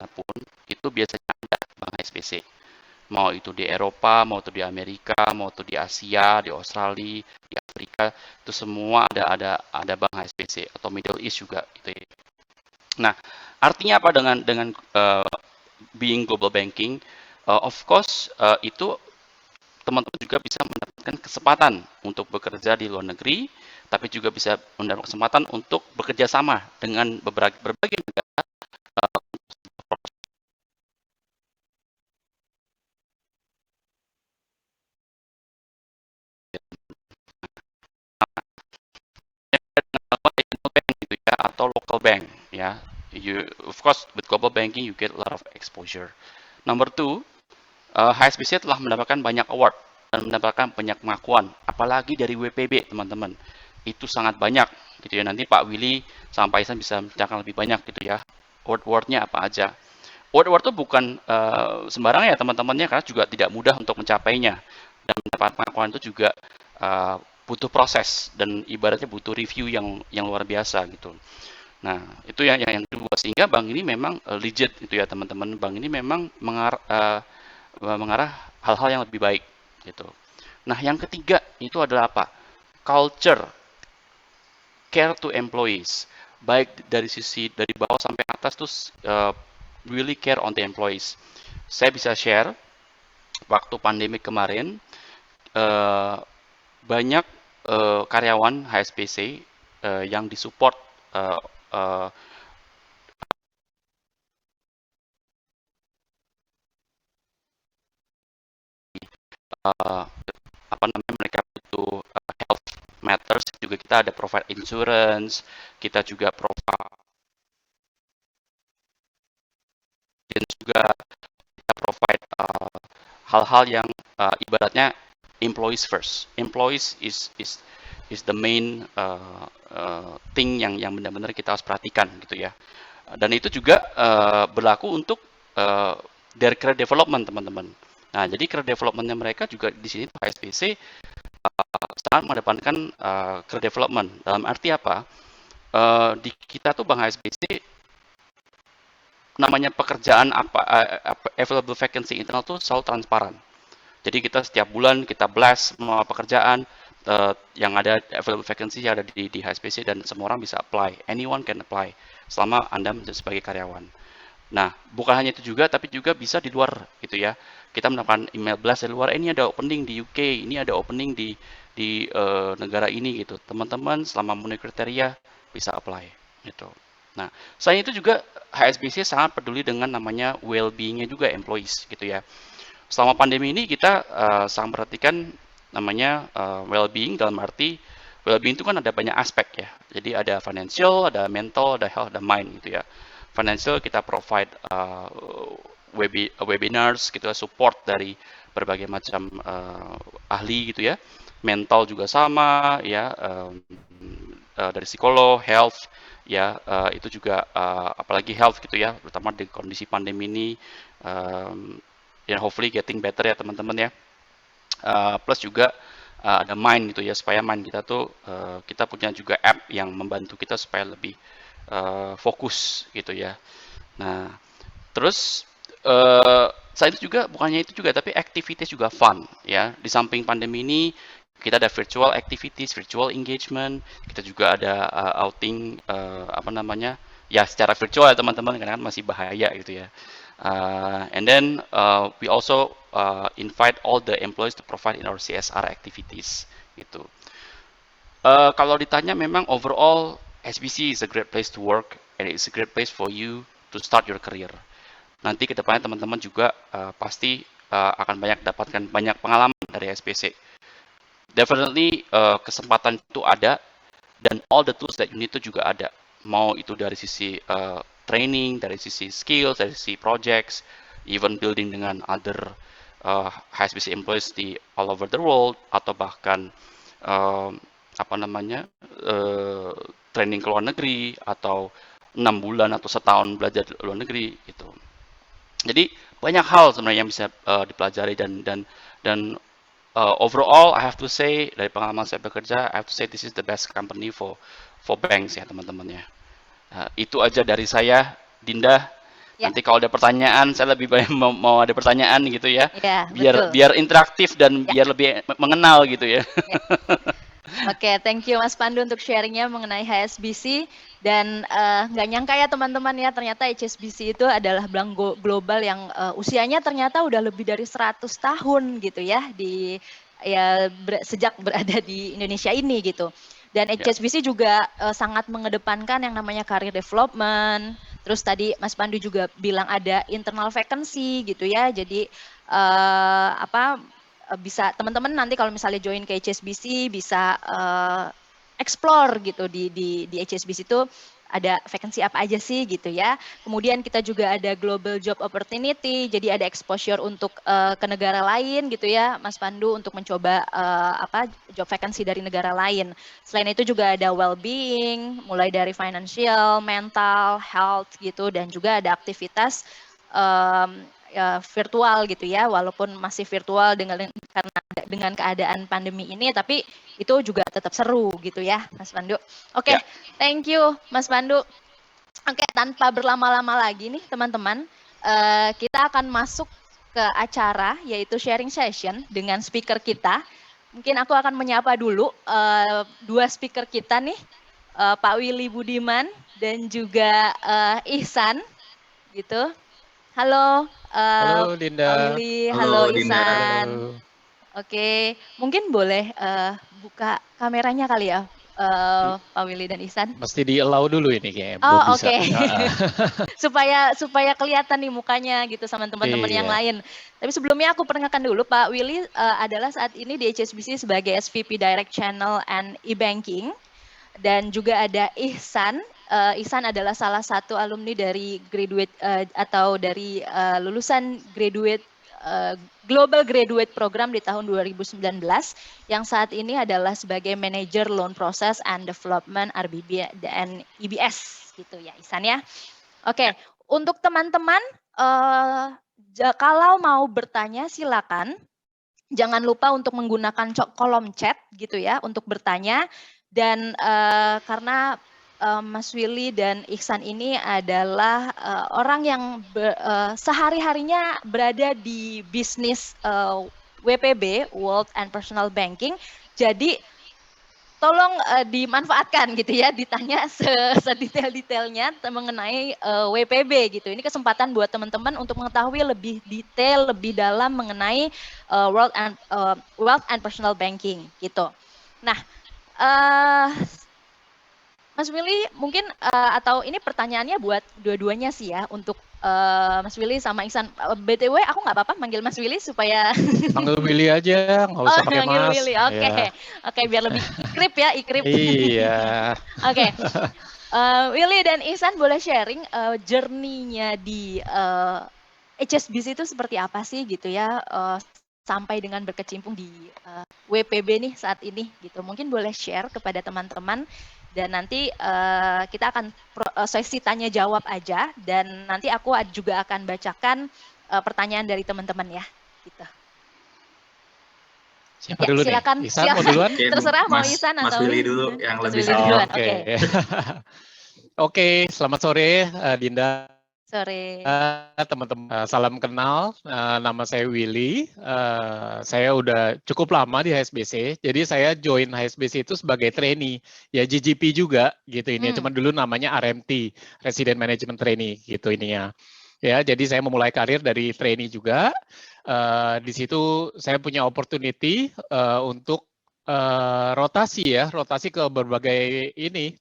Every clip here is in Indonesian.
pun itu biasanya ada bank HSBC. Mau itu di Eropa, mau itu di Amerika, mau itu di Asia, di Australia, di Afrika, itu semua ada bank HSBC atau Middle East juga itu. Nah, artinya apa dengan being global banking? Of course, itu teman-teman juga bisa mendapatkan kesempatan untuk bekerja di luar negeri, tapi juga bisa mendapat kesempatan untuk bekerja sama dengan berbagai negara. Gitu ya, atau local bank ya. Of course with global banking you get a lot of exposure. Number two, HSBC telah mendapatkan banyak award dan mendapatkan banyak pengakuan, apalagi dari WPB teman-teman. Itu sangat banyak gitu ya. Nanti Pak Willy sama Pak Isan bisa menceritakan lebih banyak gitu ya. Award-awardnya apa aja. Award-award itu bukan sembarang ya teman-temannya, karena juga tidak mudah untuk mencapainya. Dan mendapat pengakuan itu juga butuh proses dan ibaratnya butuh review yang luar biasa gitu. Nah, itu yang kedua, sehingga bank ini memang legit itu ya teman-teman. Bank ini memang mengarah hal-hal yang lebih baik gitu. Nah, yang ketiga itu adalah apa? Culture, care to employees. Baik dari sisi dari bawah sampai atas tuh really care on the employees. Saya bisa share waktu pandemi kemarin uh, banyak karyawan HSBC yang disupport uh, uh, uh, apa namanya, mereka butuh health matters, juga kita ada provide insurance, kita juga provide juga kita provide hal-hal yang ibaratnya employees first. Employees is the main thing yang benar-benar kita harus perhatikan gitu ya. Dan itu juga berlaku untuk their career development teman-teman. Nah, jadi career developmentnya mereka juga di sini HSBC sangat mengedepankan career development. Dalam arti apa? Di kita tuh Bang HSBC namanya pekerjaan available vacancy internal tuh selalu transparan. Jadi kita setiap bulan kita blast semua pekerjaan yang ada available vacancy yang ada di HSBC, dan semua orang bisa apply. Anyone can apply selama Anda menjadi sebagai karyawan. Nah, bukan hanya itu juga, tapi juga bisa di luar gitu ya. Kita mendapatkan email blast dari luar, ini ada opening di UK, ini ada opening di negara ini gitu. Teman-teman selama memenuhi kriteria bisa apply gitu. Nah, selain itu juga HSBC sangat peduli dengan namanya well-being-nya juga employees gitu ya. Selama pandemi ini kita sangat perhatikan namanya well-being, dalam arti well-being itu kan ada banyak aspek ya. Jadi ada financial, ada mental, ada health, ada mind gitu ya. Financial kita provide webinars gitu ya, support dari berbagai macam ahli gitu ya. Mental juga sama ya, dari psikolog, health ya, itu juga apalagi health gitu ya, terutama di kondisi pandemi ini, um, ya hopefully getting better ya teman-teman ya. Plus juga ada mind gitu ya, supaya mind kita tuh kita punya juga app yang membantu kita supaya lebih fokus gitu ya. Nah, terus selain itu juga, bukannya itu juga, tapi activities juga fun ya. Di samping pandemi ini kita ada virtual activities, virtual engagement, kita juga ada outing apa namanya, ya secara virtual ya teman-teman, karena kan masih bahaya gitu ya. And then we also invite all the employees to provide in our CSR activities gitu. Kalau ditanya, memang overall SBC is a great place to work and it's a great place for you to start your career. Nanti kedepannya teman-teman juga pasti akan banyak dapatkan banyak pengalaman dari SBC. Definitely kesempatan itu ada, dan all the tools that you need itu juga ada. Mau itu dari sisi training, dari sisi skills, dari sisi projects, even building dengan other HSBC employees di all over the world, atau bahkan uh, apa namanya training ke luar negeri, atau 6 bulan atau setahun belajar di luar negeri gitu. Jadi banyak hal sebenarnya yang bisa dipelajari, dan overall I have to say, dari pengalaman saya bekerja, I have to say this is the best company for banks ya teman-teman ya. Itu aja dari saya, Dinda. Ya. Nanti kalau ada pertanyaan, saya lebih banyak mau ada pertanyaan gitu ya, Ya, biar betul. biar interaktif dan Ya. biar lebih mengenal gitu ya. Ya. Oke, thank you Mas Pandu untuk sharingnya mengenai HSBC dan nggak nyangka ya teman-teman ya ternyata HSBC itu adalah bank global yang usianya ternyata udah lebih dari 100 tahun gitu ya di sejak berada di Indonesia ini gitu. Dan Ya. HSBC juga sangat mengedepankan yang namanya career development. Terus tadi Mas Pandu juga bilang ada internal vacancy gitu ya. Jadi bisa teman-teman nanti kalau misalnya join ke HSBC bisa explore gitu di HSBC itu ada vacancy apa aja sih gitu ya. Kemudian kita juga ada global job opportunity, jadi ada exposure untuk ke negara lain gitu ya, Mas Pandu untuk mencoba job vacancy dari negara lain. Selain itu juga ada well-being, mulai dari financial, mental, health gitu, dan juga ada aktivitas virtual gitu ya, walaupun masih virtual karena dengan keadaan pandemi ini, tapi itu juga tetap seru gitu ya, Mas Pandu. Oke, thank you, Mas Pandu. Oke, tanpa berlama-lama lagi nih, teman-teman, kita akan masuk ke acara yaitu sharing session dengan speaker kita. Mungkin aku akan menyapa dulu dua speaker kita nih, Pak Willy Budiman dan juga Ihsan, gitu. Halo, Halo Pak Dinda. Willy, halo Halo Dinda. Ihsan. Halo. Oke, mungkin boleh buka kameranya kali ya, Pak Willy dan Ihsan. Mesti di-allow dulu ini kayaknya, belum Oh, bisa. oke. supaya kelihatan nih mukanya gitu sama teman-teman yang Iya. lain. Tapi sebelumnya aku perkenalkan dulu Pak Willy adalah saat ini di HSBC sebagai SVP Direct Channel and E-Banking. Dan juga ada Ihsan. Ihsan adalah salah satu alumni dari graduate atau dari lulusan graduate Global Graduate Program di tahun 2019 yang saat ini adalah sebagai Manager Loan Process and Development RBB dan IBS gitu ya Ihsan ya. Oke, untuk teman-teman kalau mau bertanya silakan. Jangan lupa untuk menggunakan kolom chat gitu ya untuk bertanya dan karena Mas Willy dan Ihsan ini adalah orang yang sehari-harinya berada di bisnis WPB, World and Personal Banking. Jadi tolong dimanfaatkan gitu ya, ditanya sedetail-detailnya mengenai WPB gitu. Ini kesempatan buat teman-teman untuk mengetahui lebih detail, lebih dalam mengenai wealth and personal banking gitu. Nah, Mas Willy mungkin atau ini pertanyaannya buat dua-duanya sih ya untuk Mas Willy sama Ihsan. BTW aku nggak apa-apa manggil Mas Willy supaya Panggil Willy aja, nggak usah pakai manggil Mas. Willy. Oke. Ya. Oke, biar lebih ikrip ya, ikrip. Iya. Oke. Willy dan Ihsan boleh sharing journey-nya di HSBC itu seperti apa sih gitu ya sampai dengan berkecimpung di WPB nih saat ini gitu. Mungkin boleh share kepada teman-teman dan nanti kita akan sesi tanya jawab aja dan nanti aku juga akan bacakan pertanyaan dari teman-teman ya gitu. Siapa dulu silakan, nih? Ihsan mau duluan? Terserah mau Ihsan Mas atau Willy dulu yang Mas lebih Willy duluan. Oke. Oke, selamat sore Dinda. Sore. Teman-teman, salam kenal. Nama saya Willy. Saya udah cukup lama di HSBC. Jadi saya join HSBC itu sebagai trainee, ya GGP juga gitu ini. Cuman dulu namanya RMT, Resident Management Trainee gitu ininya. Ya, jadi saya memulai karir dari trainee juga. Di situ saya punya opportunity untuk rotasi ke berbagai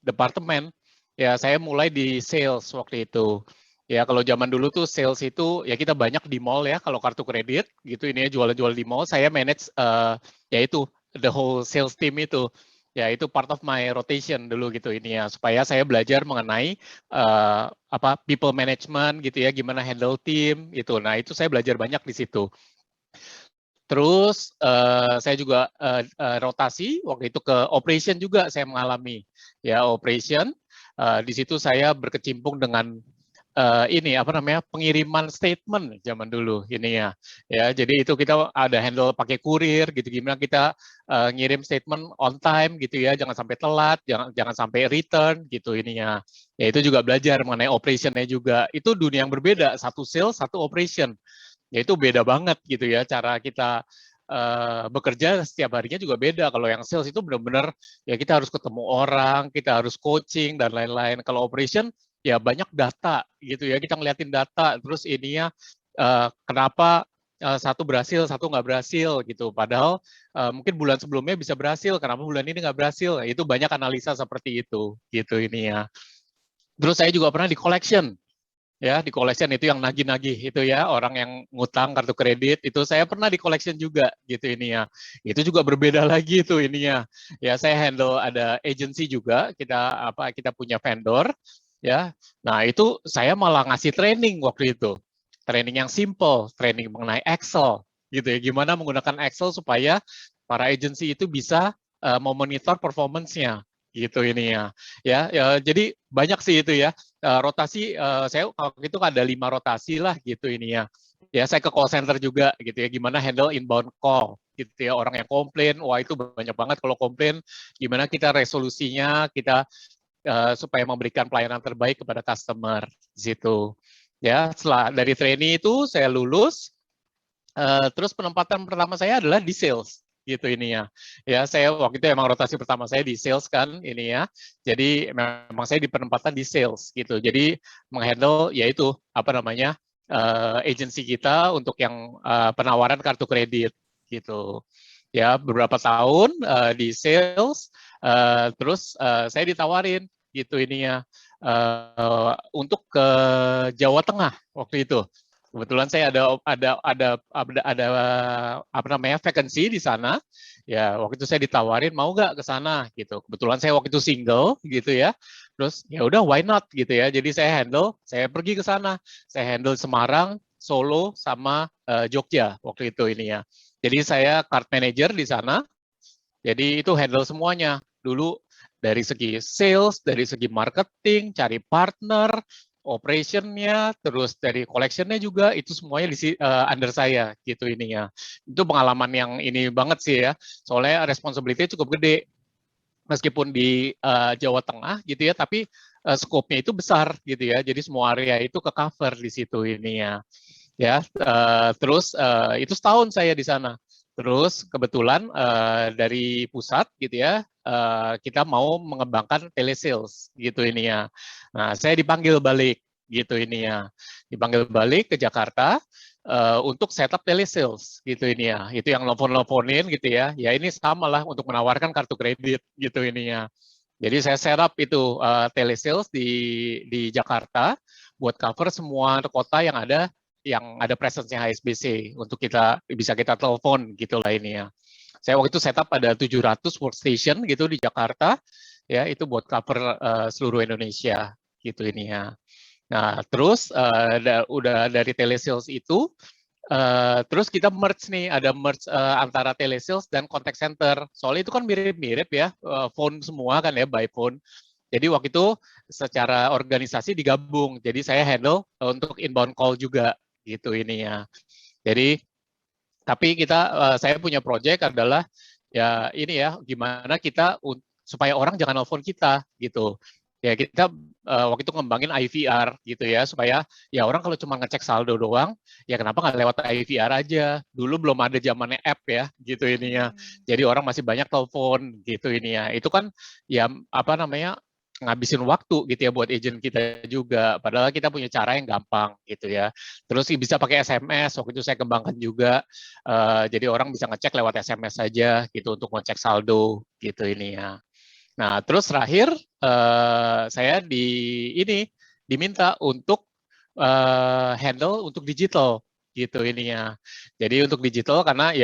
departemen. Ya, saya mulai di sales waktu itu. Ya, kalau zaman dulu tuh sales itu ya kita banyak di mall ya, kalau kartu kredit gitu ini jual-jual di mall, saya manage yaitu the whole sales team itu. Ya, itu part of my rotation dulu gitu ini ya, supaya saya belajar mengenai people management gitu ya, gimana handle team gitu. Nah, itu saya belajar banyak di situ. Terus saya juga rotasi waktu itu ke operation juga saya mengalami ya operation. Di situ saya berkecimpung dengan ini apa namanya pengiriman statement zaman dulu ini ya. Jadi itu kita ada handle pakai kurir gitu, gimana kita ngirim statement on time gitu ya, jangan sampai telat, jangan sampai return gitu ininya. Ya itu juga belajar mengenai operationnya juga. Itu dunia yang berbeda, satu sales, satu operation. Ya itu beda banget gitu ya, cara kita bekerja setiap harinya juga beda. Kalau yang sales itu benar-benar ya kita harus ketemu orang, kita harus coaching dan lain-lain. Kalau operation ya banyak data gitu ya, kita ngeliatin data, terus ininya kenapa satu berhasil, satu nggak berhasil gitu. Padahal mungkin bulan sebelumnya bisa berhasil, kenapa bulan ini nggak berhasil? Itu banyak analisa seperti itu gitu ini ya. Terus saya juga pernah di collection. Ya, di collection itu yang nagih-nagih itu ya, orang yang ngutang kartu kredit itu saya pernah di collection juga gitu ini ya. Itu juga berbeda lagi itu ininya. Ya, saya handle ada agency juga, kita punya vendor ya. Nah, itu saya malah ngasih training waktu itu. Training yang simple, training mengenai Excel gitu ya. Gimana menggunakan Excel supaya para agency itu bisa memonitor performance-nya gitu ini ya. Jadi banyak sih itu ya. Rotasi saya waktu itu ada 5 rotasi lah gitu ini ya. Ya saya ke call center juga gitu ya, gimana handle inbound call gitu ya, orang yang komplain, wah itu banyak banget kalau komplain, gimana kita resolusinya, kita supaya memberikan pelayanan terbaik kepada customer gitu. Ya, setelah dari training itu saya lulus, terus penempatan pertama saya adalah di sales gitu ini ya saya waktu itu emang rotasi pertama saya di sales kan ini ya, jadi memang saya di penempatan di sales gitu, jadi menghandle yaitu apa namanya agensi kita untuk yang penawaran kartu kredit gitu ya, beberapa tahun di sales, terus saya ditawarin gitu ininya untuk ke Jawa Tengah waktu itu. Kebetulan saya ada apa namanya vacancy di sana. Ya, waktu itu saya ditawarin mau nggak ke sana gitu. Kebetulan saya waktu itu single gitu ya. Terus ya udah why not gitu ya. Jadi saya pergi ke sana. Saya handle Semarang, Solo sama Jogja waktu itu ini ya. Jadi saya card manager di sana. Jadi itu handle semuanya. Dulu dari segi sales, dari segi marketing, cari partner, operation-nya, terus dari collection-nya juga, itu semuanya di under saya gitu ininya. Itu pengalaman yang ini banget sih ya, soalnya responsibility cukup gede. Meskipun di Jawa Tengah gitu ya, tapi scope-nya itu besar gitu ya, jadi semua area itu ke cover di situ ininya. Ya, terus itu setahun saya di sana. Terus kebetulan dari pusat gitu ya, kita mau mengembangkan telesales gitu ini ya. Nah, saya dipanggil balik gitu ini ya. Dipanggil balik ke Jakarta untuk setup telesales gitu ini ya. Itu yang nelfon-nelfonin gitu ya. Ya ini sama lah untuk menawarkan kartu kredit gitu ini ya. Jadi saya setup itu telesales di Jakarta buat cover semua kota yang ada presence-nya HSBC untuk bisa kita telepon gitu lah ini ya. Saya waktu itu setup ada 700 workstation gitu di Jakarta ya, itu buat cover seluruh Indonesia gitu ini ya. Nah, terus udah dari telesales itu terus kita merge nih, ada merge antara telesales dan contact center. Soalnya itu kan mirip-mirip ya, phone semua kan ya, by phone. Jadi waktu itu secara organisasi digabung. Jadi saya handle untuk inbound call juga gitu ini ya. Jadi tapi saya punya project adalah ya ini ya, gimana kita supaya orang jangan nelfon kita gitu. Ya kita waktu itu ngembangin IVR gitu ya, supaya ya orang kalau cuma ngecek saldo doang, ya kenapa nggak lewat IVR aja. Dulu belum ada zamannya app ya gitu ininya. Jadi orang masih banyak telepon gitu ini ya. Itu kan ya apa namanya, ngabisin waktu gitu ya buat agent kita juga, padahal kita punya cara yang gampang gitu ya. Terus bisa pakai SMS, waktu itu saya kembangkan juga, jadi orang bisa ngecek lewat SMS saja gitu untuk ngecek saldo gitu ini ya. Nah terus terakhir saya diminta untuk handle untuk digital gitu ininya. Jadi untuk digital karena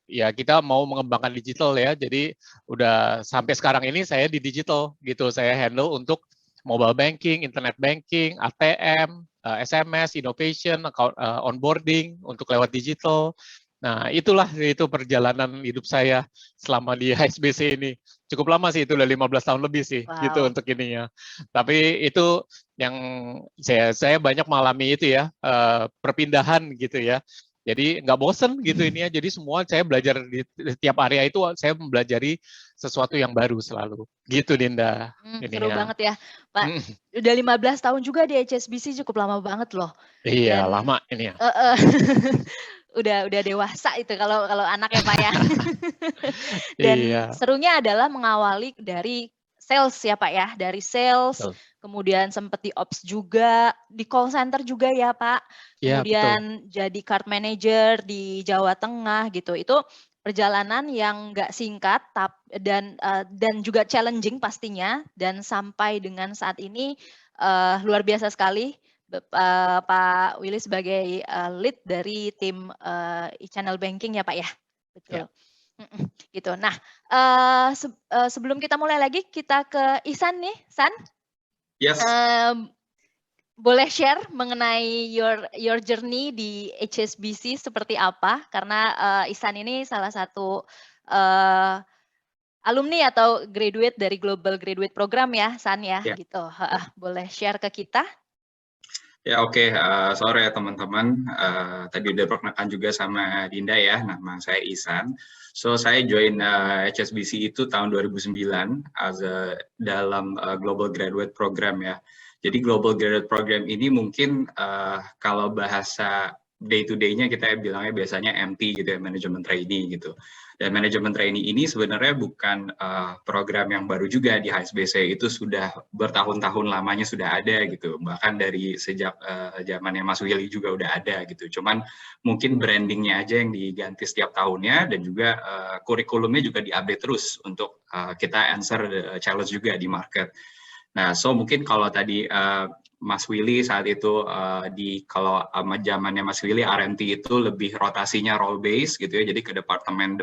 ya kita mau mengembangkan digital ya, jadi udah sampai sekarang ini saya di digital gitu, saya handle untuk mobile banking, internet banking, ATM, SMS, innovation, onboarding untuk lewat digital. Nah itu perjalanan hidup saya selama di HSBC ini. Cukup lama sih, itu udah 15 tahun lebih sih gitu untuk ininya. Tapi itu yang saya banyak mengalami itu ya, perpindahan gitu ya. Jadi nggak bosen gitu ini ya. Jadi semua saya belajar di tiap area itu saya mempelajari sesuatu yang baru selalu. Gitu Dinda. Seru Ininya. banget ya, Pak. Udah 15 tahun juga di HSBC, cukup lama banget loh. Iya, Dan lama ini ya. udah dewasa itu kalau anak ya Pak ya. Dan Iya. serunya adalah mengawali dari sales ya Pak ya, dari sales, Betul. kemudian sempat di ops juga, di call center juga ya Pak, Iya, kemudian jadi card manager di Jawa Tengah gitu. Itu perjalanan yang nggak singkat dan juga challenging pastinya, dan sampai dengan saat ini luar biasa sekali. Pak Willy sebagai lead dari tim e-channel banking ya Pak ya, betul. Ya. Gitu. Nah, sebelum kita mulai lagi, kita ke Ihsan nih, San. Yes. Boleh share mengenai your journey di HSBC seperti apa? Karena Ihsan ini salah satu alumni atau graduate dari Global Graduate Program ya, San ya, gitu. Boleh share ke kita? Ya oke, sore teman-teman. Tadi udah perkenalkan juga sama Dinda ya, nama saya Ihsan. So saya join HSBC itu tahun 2009 dalam Global Graduate Program ya. Jadi Global Graduate Program ini mungkin kalau bahasa day to day-nya kita bilangnya biasanya MT gitu ya, Management Trainee gitu. Dan Management Trainee ini sebenarnya bukan program yang baru juga di HSBC, itu sudah bertahun-tahun lamanya sudah ada gitu. Bahkan dari sejak zamannya Mas Willy juga udah ada gitu. Cuman mungkin brandingnya aja yang diganti setiap tahunnya, dan juga kurikulumnya juga diupdate terus untuk kita answer the challenge juga di market. Nah, so mungkin kalau tadi Mas Willy saat itu kalau zamannya Mas Willy RMT itu lebih rotasinya role base gitu ya, jadi ke departemen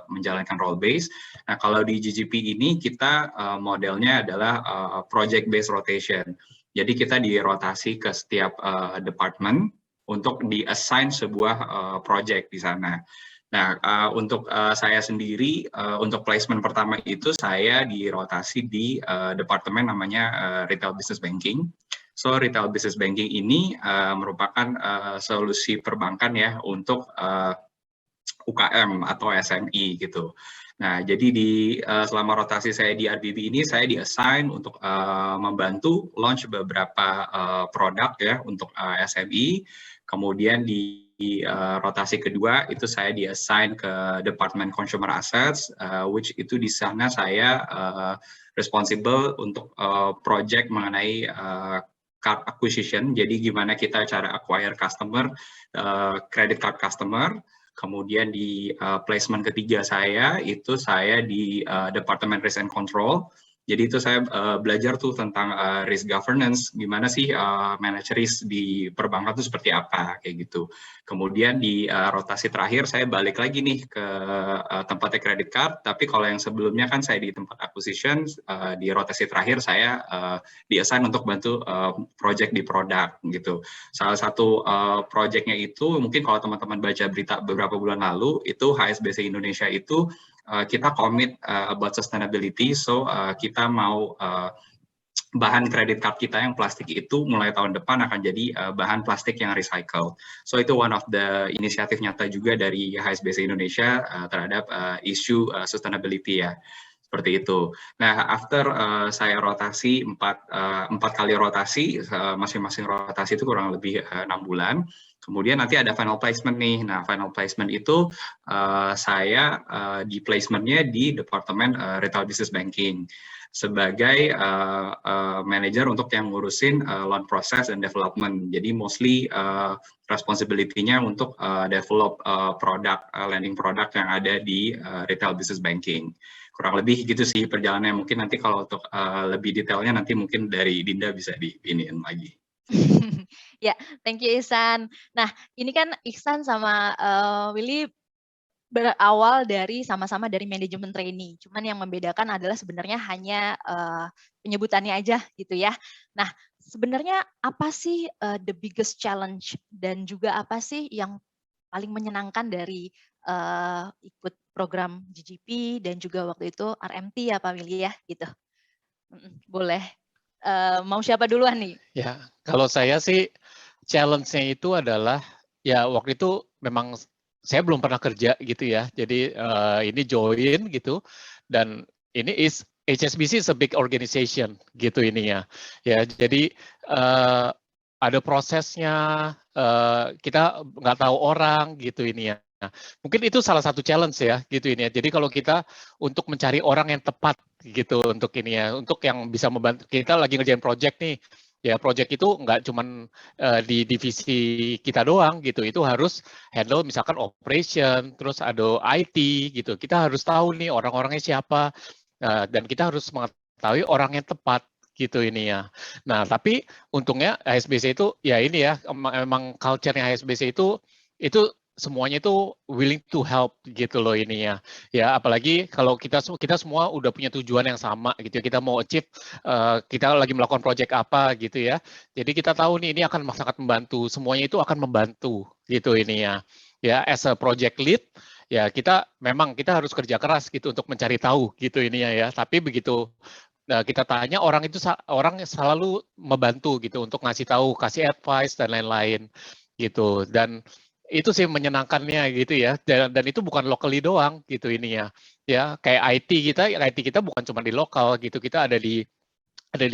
menjalankan role base. Nah kalau di GGP ini kita modelnya adalah project based rotation. Jadi kita dirotasi ke setiap departemen untuk di-assign sebuah project di sana. Nah, untuk saya sendiri, untuk placement pertama itu saya dirotasi di departemen namanya Retail Business Banking. So, Retail Business Banking ini merupakan solusi perbankan ya untuk UKM atau SME gitu. Nah, jadi selama rotasi saya di RBB ini, saya di-assign untuk membantu launch beberapa produk ya untuk SME. Kemudian di rotasi kedua itu saya di-assign ke Department Consumer Assets, which itu di sana saya responsible untuk project mengenai card acquisition. Jadi gimana kita cara acquire customer, credit card customer. Kemudian di placement ketiga saya itu saya di Departemen Risk and Control. Jadi itu saya belajar tuh tentang risk governance, gimana sih manage risk di perbankan itu seperti apa, kayak gitu. Kemudian di rotasi terakhir saya balik lagi nih ke tempatnya credit card, tapi kalau yang sebelumnya kan saya di tempat acquisition, di rotasi terakhir saya di-assign untuk bantu project di produk gitu. Salah satu projectnya itu mungkin kalau teman-teman baca berita beberapa bulan lalu, itu HSBC Indonesia itu kita commit about sustainability, so kita mau bahan kredit card kita yang plastik itu mulai tahun depan akan jadi bahan plastik yang recycle. So itu one of the inisiatif nyata juga dari HSBC Indonesia terhadap isu sustainability ya. Seperti itu. Nah, after saya rotasi empat kali rotasi, masing-masing rotasi itu kurang lebih 6 bulan. Kemudian nanti ada final placement nih. Nah, final placement itu saya di placementnya di Departemen Retail Business Banking sebagai manager untuk yang ngurusin loan process and development. Jadi mostly responsibility-nya untuk develop lending product yang ada di Retail Business Banking. Kurang lebih gitu sih perjalanannya. Mungkin nanti kalau untuk lebih detailnya nanti mungkin dari Dinda bisa diiniin lagi. Ya, thank you Ihsan. Nah, ini kan Ihsan sama Willy berawal dari sama-sama dari manajemen trainee. Cuman yang membedakan adalah sebenarnya hanya penyebutannya aja gitu ya. Nah, sebenarnya apa sih the biggest challenge dan juga apa sih yang paling menyenangkan dari ikut program GGP dan juga waktu itu RMT ya Pak Willy ya gitu. Boleh Mau siapa duluan nih? Ya, kalau saya sih challenge-nya itu adalah ya waktu itu memang saya belum pernah kerja gitu ya. Jadi ini join gitu dan ini HSBC is a big organization gitu ininya. Ya, jadi ada prosesnya, kita nggak tahu orang gitu ini ya. Nah, mungkin itu salah satu challenge ya gitu ini ya. Jadi kalau kita untuk mencari orang yang tepat gitu untuk ini ya, untuk yang bisa membantu kita lagi ngerjain project nih. Ya, project itu nggak cuman di divisi kita doang gitu. Itu harus handle misalkan operation, terus ada IT gitu. Kita harus tahu nih orang-orangnya siapa dan kita harus mengetahui orang yang tepat gitu ini ya. Nah, tapi untungnya HSBC itu ya ini ya, memang culture-nya HSBC itu semuanya itu willing to help gitu loh ini ya. Ya, apalagi kalau kita semua udah punya tujuan yang sama gitu. Kita mau achieve, kita lagi melakukan project apa gitu ya. Jadi kita tahu nih ini akan sangat membantu. Semuanya itu akan membantu gitu ini ya. Ya, as a project lead, ya kita harus kerja keras gitu untuk mencari tahu gitu ini ya. Tapi begitu kita tanya orang selalu membantu gitu untuk ngasih tahu, kasih advice dan lain-lain gitu. Dan itu sih menyenangkannya gitu ya. Dan itu bukan locally doang gitu ini ya. Ya kayak IT kita bukan cuma di lokal gitu. Kita ada di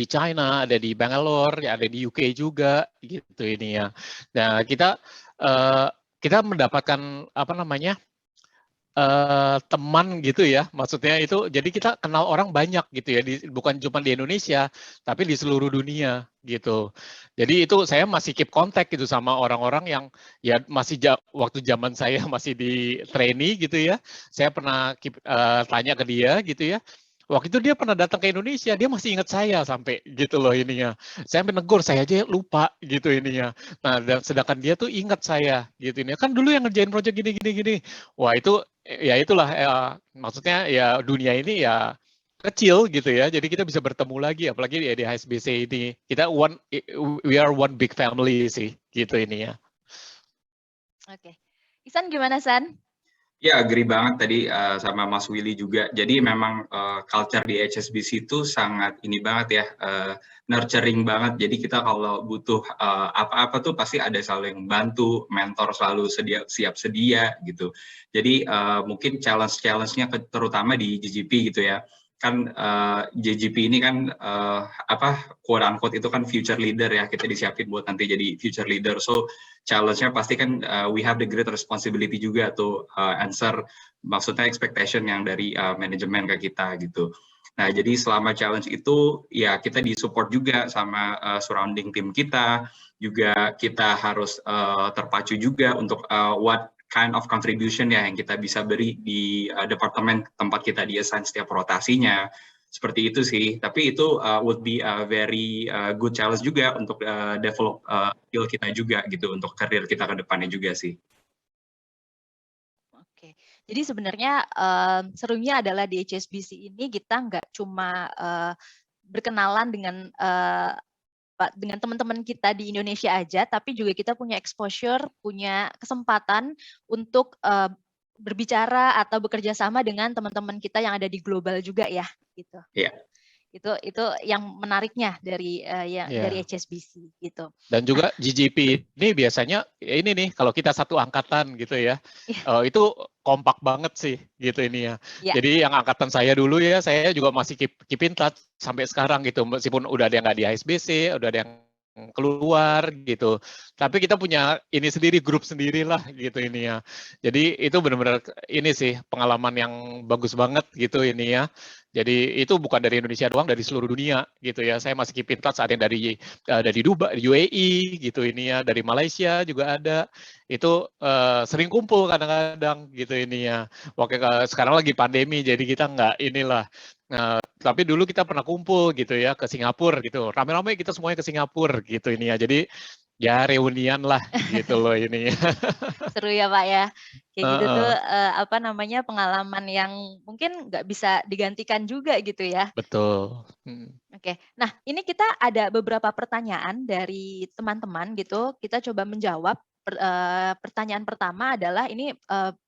China, ada di Bangalore, ya ada di UK juga gitu ini ya. Nah kita mendapatkan apa namanya teman gitu ya, maksudnya itu jadi kita kenal orang banyak gitu ya, bukan cuma di Indonesia, tapi di seluruh dunia gitu. Jadi itu saya masih keep contact gitu sama orang-orang yang ya masih waktu zaman saya masih di trainee gitu ya, saya pernah tanya ke dia gitu ya. Waktu itu dia pernah datang ke Indonesia, dia masih ingat saya sampai gitu loh ininya. Saya menegur, saya aja lupa gitu ininya. Nah, dan sedangkan dia tuh ingat saya gitu ini. Kan dulu yang ngerjain project gini. Wah, itu ya itulah maksudnya ya dunia ini ya kecil gitu ya. Jadi kita bisa bertemu lagi apalagi di HSBC ini. We are one big family sih gitu ini ya. Oke. Ihsan gimana, San? Ya, agree banget tadi sama Mas Willy juga. Jadi memang culture di HSBC itu sangat ini banget ya, nurturing banget. Jadi kita kalau butuh apa-apa tuh pasti ada selalu yang bantu, mentor selalu siap sedia gitu. Jadi mungkin challenge-nya terutama di GGP gitu ya. Kan JGP ini kan quote unquote itu kan future leader ya, kita disiapin buat nanti jadi future leader. So challenge-nya pasti kan we have the great responsibility juga to answer maksudnya expectation yang dari manajemen ke kita gitu. Nah, jadi selama challenge itu ya kita disupport juga sama surrounding tim kita, juga kita harus terpacu juga untuk what kind of contribution ya yang kita bisa beri di departemen tempat kita di-assign setiap rotasinya. Seperti itu sih, tapi itu would be a very good challenge juga untuk develop skill kita juga gitu, untuk karir kita ke depannya juga sih. Oke, jadi sebenarnya serunya adalah di HSBC ini kita nggak cuma berkenalan dengan teman-teman kita di Indonesia aja, tapi juga kita punya exposure, punya kesempatan untuk berbicara atau bekerja sama dengan teman-teman kita yang ada di global juga ya, gitu. Iya. Itu yang menariknya dari dari HSBC gitu. Dan juga GGP ini biasanya ini nih kalau kita satu angkatan gitu ya, itu kompak banget sih gitu ini ya. Jadi yang angkatan saya dulu ya, saya juga masih keep in touch sampai sekarang gitu, meskipun udah ada yang nggak di HSBC, udah ada yang keluar gitu. Tapi kita punya ini sendiri, grup sendiri lah gitu ini ya. Jadi itu benar-benar ini sih pengalaman yang bagus banget gitu ini ya. Jadi itu bukan dari Indonesia doang, dari seluruh dunia gitu ya. Saya masih keep in touch, ada yang dari Dubai, UAE gitu ini ya, dari Malaysia juga ada. Itu sering kumpul kadang-kadang gitu ini ya. Sekarang lagi pandemi, jadi kita nggak inilah. Tapi dulu kita pernah kumpul gitu ya ke Singapura gitu. Rame-rame kita semuanya ke Singapura gitu ini ya. Jadi ya reunian lah gitu loh ini. Seru ya Pak ya. Kayak gitu tuh apa namanya pengalaman yang mungkin nggak bisa digantikan juga gitu ya. Betul. Oke. Nah, ini kita ada beberapa pertanyaan dari teman-teman gitu. Kita coba menjawab. pertanyaan pertama adalah ini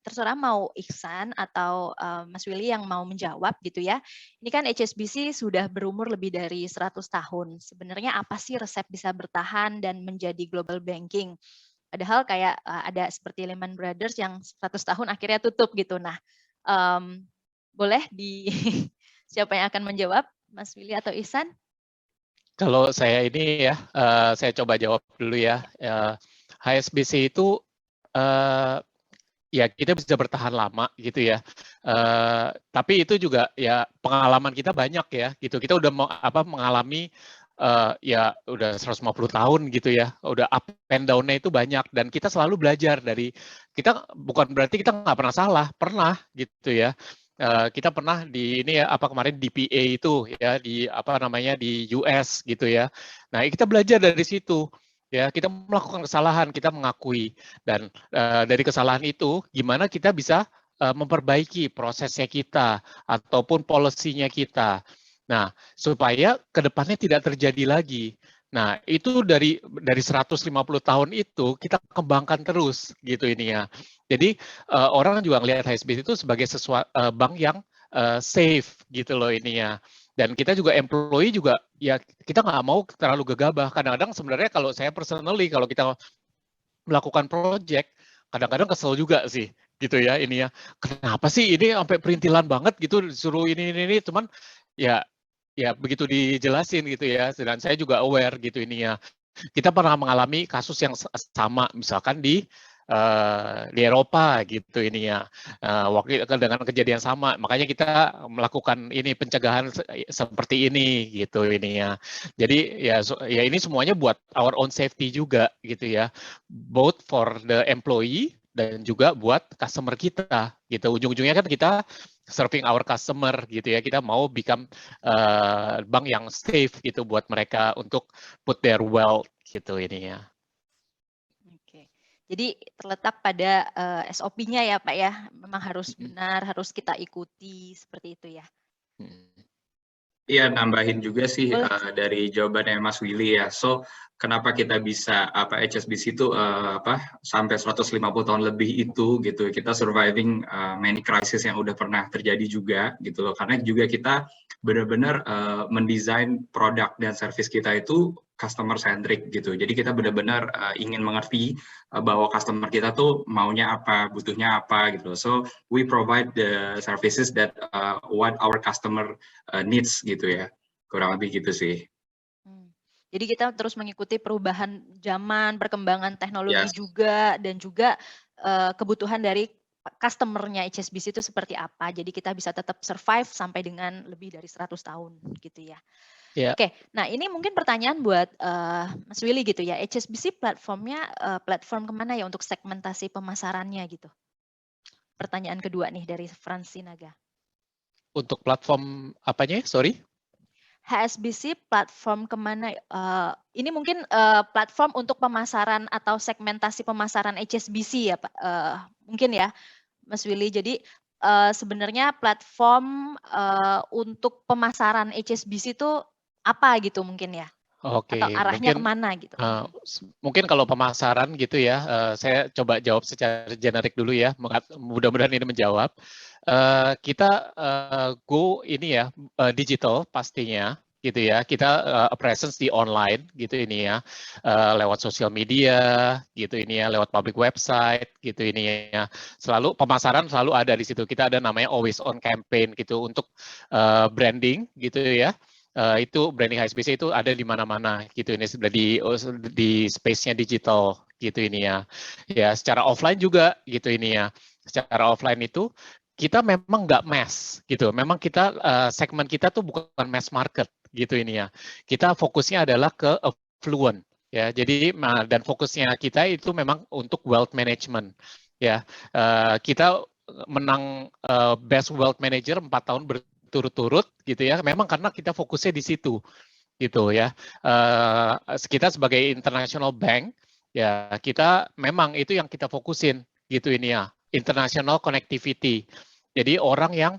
terserah mau Iksan atau Mas Willy yang mau menjawab gitu ya. Ini kan HSBC sudah berumur lebih dari 100 tahun. Sebenarnya apa sih resep bisa bertahan dan menjadi global banking? Padahal kayak ada seperti Lehman Brothers yang 100 tahun akhirnya tutup gitu. Nah, boleh di siapa yang akan menjawab, Mas Willy atau Ihsan? Kalau saya ini ya, saya coba jawab dulu ya. HSBC itu ya kita bisa bertahan lama gitu ya. Tapi itu juga ya pengalaman kita banyak ya gitu. Kita udah mengalami ya udah 150 tahun gitu ya. Udah up and down-nya itu banyak dan kita selalu belajar dari kita, bukan berarti kita nggak pernah salah, pernah gitu ya. Kita pernah di ini ya kemarin DPA itu ya di di US gitu ya. Nah, kita belajar dari situ. Ya, kita melakukan kesalahan, kita mengakui, dan dari kesalahan itu gimana kita bisa memperbaiki prosesnya kita ataupun polisinya kita. Nah, supaya kedepannya tidak terjadi lagi. Nah, itu dari 150 tahun itu kita kembangkan terus gitu ini ya. Jadi orang juga melihat HSBC itu sebagai bank yang safe gitu loh ini ya. Dan kita juga employee juga ya kita nggak mau terlalu gegabah. Kadang-kadang sebenarnya kalau saya personally kalau kita melakukan project kadang-kadang kesel juga sih gitu ya ini ya. Kenapa sih ini sampai perintilan banget gitu disuruh ini cuman ya begitu dijelasin gitu ya. Dan saya juga aware gitu ini ya. Kita pernah mengalami kasus yang sama misalkan di Eropa gitu ini ya, waktu dengan kejadian sama, makanya kita melakukan ini pencegahan seperti ini gitu ini ya. Jadi ya ini semuanya buat our own safety juga gitu ya, both for the employee dan juga buat customer kita gitu. Ujung-ujungnya kan kita serving our customer gitu ya, kita mau become bank yang safe gitu buat mereka untuk put their wealth gitu ini ya. Jadi terletak pada SOP-nya ya Pak ya, memang harus benar, harus kita ikuti seperti itu ya. Iya, nambahin juga sih dari jawabannya Mas Willy ya. So, kenapa kita bisa HSBC itu sampai 150 tahun lebih itu gitu. Kita surviving many crisis yang udah pernah terjadi juga gitu loh. Karena juga kita benar-benar mendesain produk dan service kita itu customer centric gitu. Jadi kita benar-benar ingin mengerti bahwa customer kita tuh maunya apa, butuhnya apa gitu. So we provide the services that what our customer needs gitu ya. Kurang lebih gitu sih. Jadi kita terus mengikuti perubahan zaman, perkembangan teknologi juga, dan juga kebutuhan dari customer-nya HSBC itu seperti apa. Jadi kita bisa tetap survive sampai dengan lebih dari 100 tahun gitu ya. Oke, nah ini mungkin pertanyaan buat Mas Willy gitu ya. HSBC platformnya platform kemana ya untuk segmentasi pemasarannya gitu? Pertanyaan kedua nih dari Frans Sinaga. Untuk platform apanya? Sorry? HSBC platform kemana? Ini mungkin platform untuk pemasaran atau segmentasi pemasaran HSBC ya Pak? Mungkin ya Mas Willy. Jadi sebenarnya platform untuk pemasaran HSBC itu apa gitu mungkin ya? Oke, atau arahnya mungkin kemana gitu? Mungkin kalau pemasaran gitu ya, saya coba jawab secara generik dulu ya. Mudah-mudahan ini menjawab. Kita go ini ya digital pastinya gitu ya. Kita presence di online gitu ini ya, lewat sosial media gitu ini ya, lewat public website gitu ini ya. Selalu pemasaran selalu ada di situ. Kita ada namanya always on campaign gitu untuk branding gitu ya. Itu branding HSBC itu ada di mana-mana gitu ini sudah di space-nya digital gitu ini ya. Ya secara offline juga gitu ini ya. Secara offline itu kita memang nggak mass gitu. Memang kita segmen kita tuh bukan mass market gitu ini ya. Kita fokusnya adalah ke affluent ya. Jadi dan fokusnya kita itu memang untuk wealth management ya. Kita menang best wealth manager 4 tahun berturut-turut gitu ya, memang karena kita fokusnya di situ gitu ya. Kita sebagai international bank ya, kita memang itu yang kita fokusin gitu ini ya, international connectivity. Jadi orang yang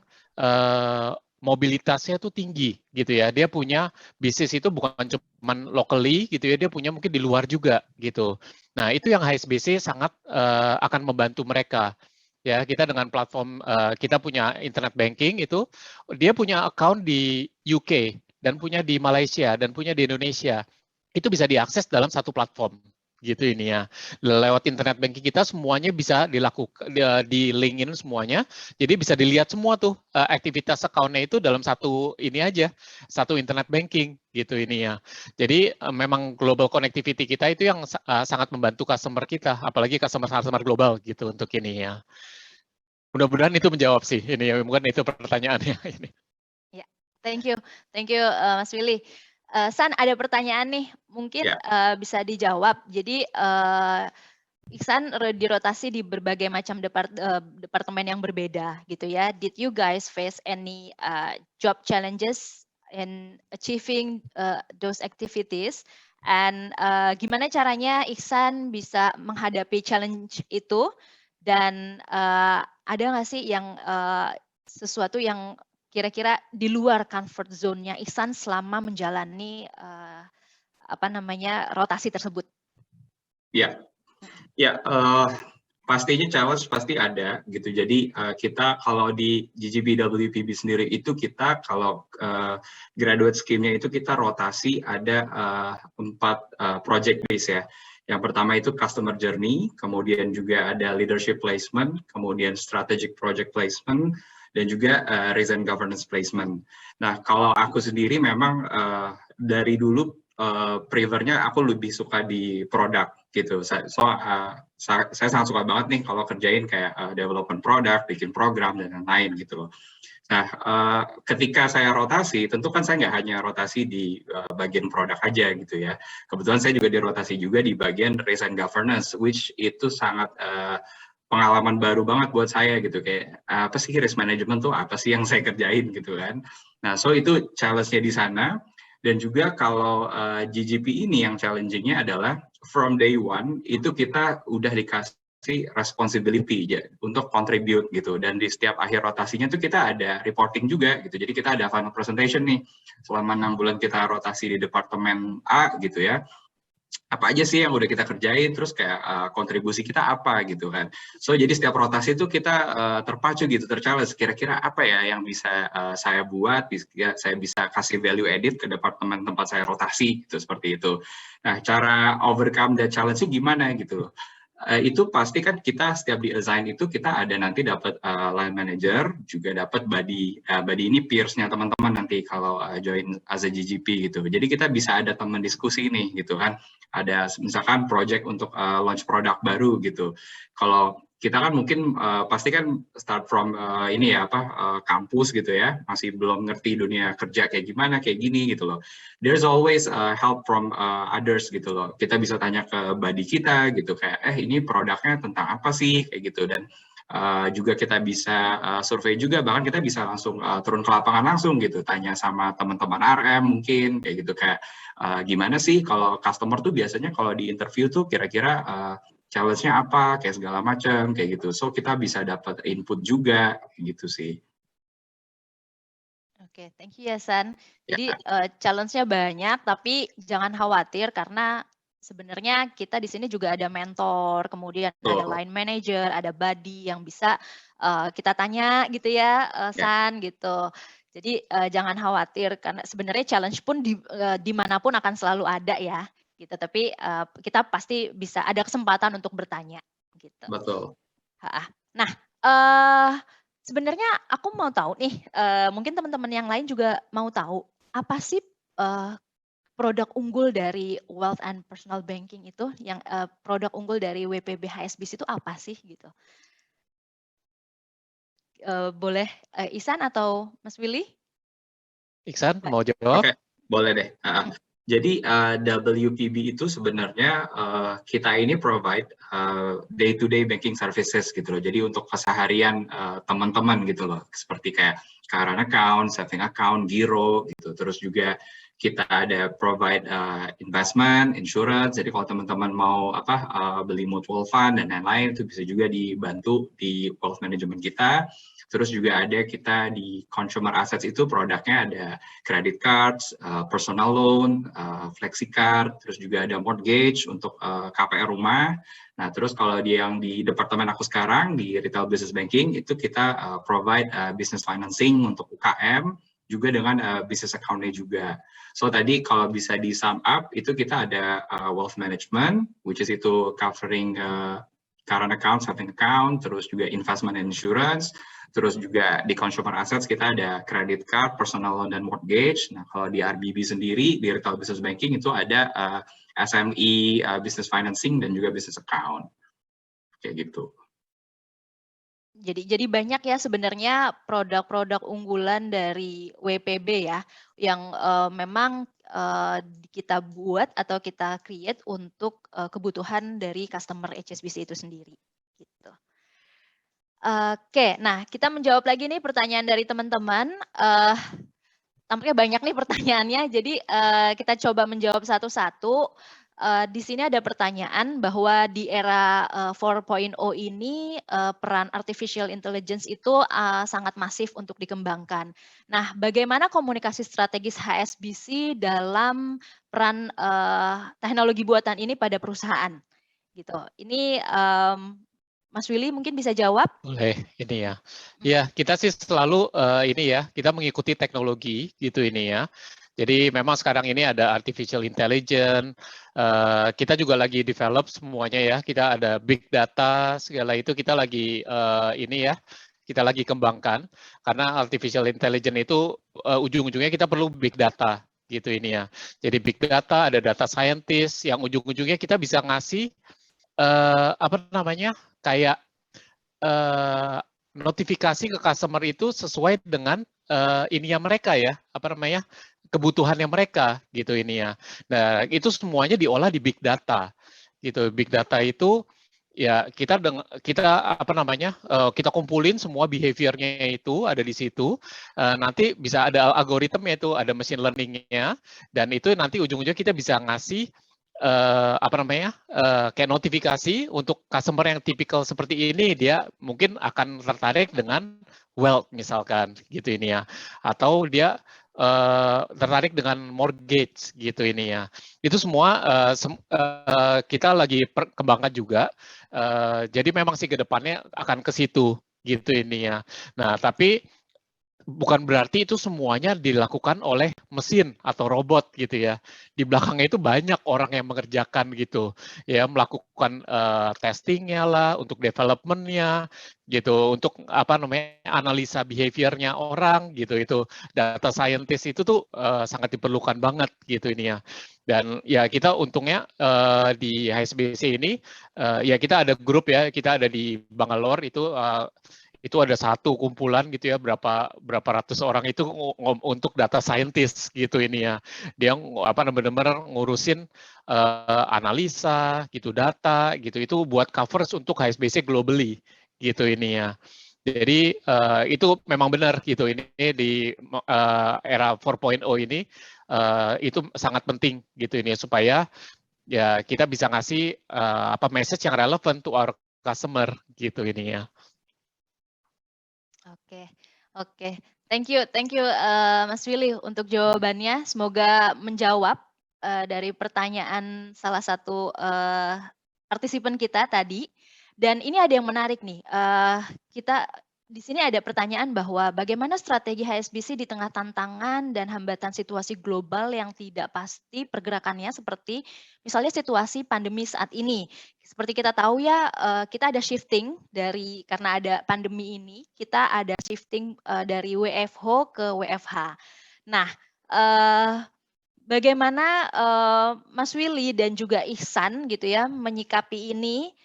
mobilitasnya tuh tinggi gitu ya. Dia punya bisnis itu bukan cuma locally gitu ya, dia punya mungkin di luar juga gitu. Nah, itu yang HSBC sangat akan membantu mereka. Ya, kita dengan platform kita punya internet banking itu, dia punya account di UK dan punya di Malaysia dan punya di Indonesia. Itu bisa diakses dalam satu platform gitu ini ya. Lewat internet banking kita semuanya bisa dilakukan, di linkin semuanya. Jadi bisa dilihat semua tuh aktivitas account-nya itu dalam satu ini aja, satu internet banking gitu ini ya. Jadi memang global connectivity kita itu yang sangat membantu customer kita, apalagi customer global gitu untuk ini ya. Mudah-mudahan itu menjawab sih ini ya, mungkin itu pertanyaannya ini. Ya, thank you Mas Willy. San, ada pertanyaan nih, mungkin bisa dijawab. Jadi Iksan dirotasi di berbagai macam departemen yang berbeda gitu ya. Did you guys face any job challenges in achieving those activities? And gimana caranya Iksan bisa menghadapi challenge itu? Dan ada nggak sih yang sesuatu yang kira-kira di luar comfort zone-nya Iksan selama menjalani rotasi tersebut? Ya, pastinya challenge pasti ada gitu. Jadi kita kalau di GGP-WPB sendiri itu kita kalau graduate scheme-nya itu kita rotasi ada 4 project base ya. Yang pertama itu customer journey, kemudian juga ada leadership placement, kemudian strategic project placement, dan juga risk and governance placement. Nah, kalau aku sendiri memang dari dulu prefernya aku lebih suka di produk gitu. Saya sangat suka banget nih kalau kerjain kayak development product, bikin program dan lain-lain gitu loh. Nah, ketika saya rotasi, tentu kan saya nggak hanya rotasi di bagian produk aja gitu ya. Kebetulan saya juga dirotasi juga di bagian risk and governance, which itu sangat pengalaman baru banget buat saya gitu. Kayak apa sih risk management tuh, apa sih yang saya kerjain gitu kan. Nah, so itu challenge-nya di sana. Dan juga kalau GGP ini yang challenging-nya adalah from day one, itu kita udah dikasih responsibility ya, untuk contribute gitu, dan di setiap akhir rotasinya tuh kita ada reporting juga gitu. Jadi kita ada final presentation nih selama 6 bulan kita rotasi di departemen A gitu ya, apa aja sih yang udah kita kerjain, terus kayak kontribusi kita apa gitu kan. So jadi setiap rotasi itu kita terpacu gitu, terchallenge kira-kira apa ya yang bisa saya buat, saya bisa kasih value edit ke departemen tempat saya rotasi gitu, seperti itu. Nah, cara overcome the challenge-nya gimana gitu. Itu pasti kan kita setiap di assign itu kita ada nanti dapat line manager, juga dapat buddy ini peers-nya teman-teman nanti kalau join as a GGP gitu. Jadi kita bisa ada teman diskusi nih gitu kan. Ada misalkan project untuk launch produk baru gitu. Kalau kita kan mungkin pasti kan start from ini ya kampus gitu ya, masih belum ngerti dunia kerja kayak gimana, kayak gini gitu loh. There's always help from others gitu loh. Kita bisa tanya ke buddy kita gitu kayak ini produknya tentang apa sih kayak gitu, dan juga kita bisa survei juga, bahkan kita bisa langsung turun ke lapangan langsung gitu, tanya sama teman-teman RM mungkin kayak gitu, kayak gimana sih kalau customer tuh biasanya kalau di interview tuh kira-kira challenge-nya apa, kayak segala macam, kayak gitu. So, kita bisa dapat input juga, gitu sih. Oke, thank you ya, San. Jadi, challenge-nya banyak, tapi jangan khawatir, karena sebenarnya kita di sini juga ada mentor, kemudian ada line manager, ada buddy yang bisa kita tanya gitu ya, San, gitu. Jadi, jangan khawatir, karena sebenarnya challenge pun dimanapun akan selalu ada ya. Gitu, tapi kita pasti bisa ada kesempatan untuk bertanya gitu. Betul. Nah, sebenarnya aku mau tahu nih, mungkin teman-teman yang lain juga mau tahu, apa sih produk unggul dari Wealth and Personal Banking itu, yang produk unggul dari WPB HSBC itu apa sih gitu? Boleh Ihsan atau Mas Willy? Ihsan mau jawab? Oke, boleh deh. Jadi WPB itu sebenarnya kita ini provide day-to-day banking services gitu loh. Jadi untuk keseharian teman-teman gitu loh, seperti kayak current account, saving account, giro gitu. Terus juga kita ada provide investment, insurance. Jadi kalau teman-teman mau beli mutual fund dan lain-lain itu bisa juga dibantu di wealth management kita. Terus juga ada kita di consumer assets itu produknya ada credit cards, personal loan, flexi card, terus juga ada mortgage untuk KPR rumah. Nah, terus kalau yang di departemen aku sekarang di retail business banking itu kita provide business financing untuk UKM juga dengan business account-nya juga. So tadi kalau bisa di sum up itu kita ada wealth management, which is itu covering current account, saving account, terus juga investment and insurance, terus juga di consumer assets kita ada credit card, personal loan dan mortgage. Nah kalau di RBB sendiri di retail business banking itu ada SME, business financing dan juga business account, kayak gitu. Jadi banyak ya sebenarnya produk-produk unggulan dari WPB ya, yang memang kita buat atau kita create untuk kebutuhan dari customer HSBC itu sendiri. Gitu. Oke, nah kita menjawab lagi nih pertanyaan dari teman-teman. Tampaknya banyak nih pertanyaannya, jadi kita coba menjawab satu-satu. Di sini ada pertanyaan bahwa di era 4.0 ini peran artificial intelligence itu sangat masif untuk dikembangkan. Nah, bagaimana komunikasi strategis HSBC dalam peran teknologi buatan ini pada perusahaan? Gitu. Ini Mas Willy mungkin bisa jawab? Boleh, ini ya. Ya, kita sih selalu ini ya, kita mengikuti teknologi gitu ini ya. Jadi memang sekarang ini ada artificial intelligence, kita juga lagi develop semuanya ya, kita ada big data, segala itu kita lagi ini ya, kita lagi kembangkan, karena artificial intelligence itu ujung-ujungnya kita perlu big data gitu ini ya. Jadi big data, ada data scientist, yang ujung-ujungnya kita bisa ngasih, apa namanya, kayak notifikasi ke customer itu sesuai dengan ininya mereka ya, apa namanya, kebutuhannya mereka gitu ini ya. Nah, itu semuanya diolah di big data. Gitu. Big data itu ya kita apa namanya? Kita kumpulin semua behavior-nya itu ada di situ. Nanti bisa ada algoritma itu, ada machine learning-nya, dan itu nanti ujung-ujungnya kita bisa ngasih apa namanya, kayak notifikasi untuk customer yang tipikal seperti ini, dia mungkin akan tertarik dengan wealth misalkan gitu ini ya, atau dia tertarik dengan mortgage gitu ini ya. Itu semua kita lagi kembangkan juga. Jadi memang sih ke depannya akan ke situ gitu ini ya. Nah, tapi bukan berarti itu semuanya dilakukan oleh mesin atau robot gitu ya. Di belakangnya itu banyak orang yang mengerjakan gitu, ya, melakukan testingnya lah, untuk developmentnya gitu, untuk apa namanya, analisa behaviornya orang gitu. Itu data scientist itu tuh sangat diperlukan banget gitu ini ya. Dan ya kita untungnya di HSBC ini ya kita ada grup ya, kita ada di Bangalore itu ada satu kumpulan gitu ya, berapa ratus orang itu untuk data scientist gitu ini ya. Dia apa benar-benar ngurusin analisa gitu, data gitu, itu buat coverage untuk HSBC globally gitu ini ya. Jadi itu memang benar gitu, ini di era 4.0 ini itu sangat penting gitu ini, supaya ya kita bisa ngasih apa message yang relevan to our customer gitu ini ya. Oke. Thank you Mas Willy untuk jawabannya. Semoga menjawab dari pertanyaan salah satu partisipan kita tadi. Dan ini ada yang menarik nih. Kita di sini ada pertanyaan bahwa bagaimana strategi HSBC di tengah tantangan dan hambatan situasi global yang tidak pasti pergerakannya, seperti misalnya situasi pandemi saat ini. Seperti kita tahu ya, kita ada shifting karena ada pandemi ini, kita ada shifting dari WFH ke WFH. Nah, bagaimana Mas Willy dan juga Ihsan gitu ya menyikapi ini,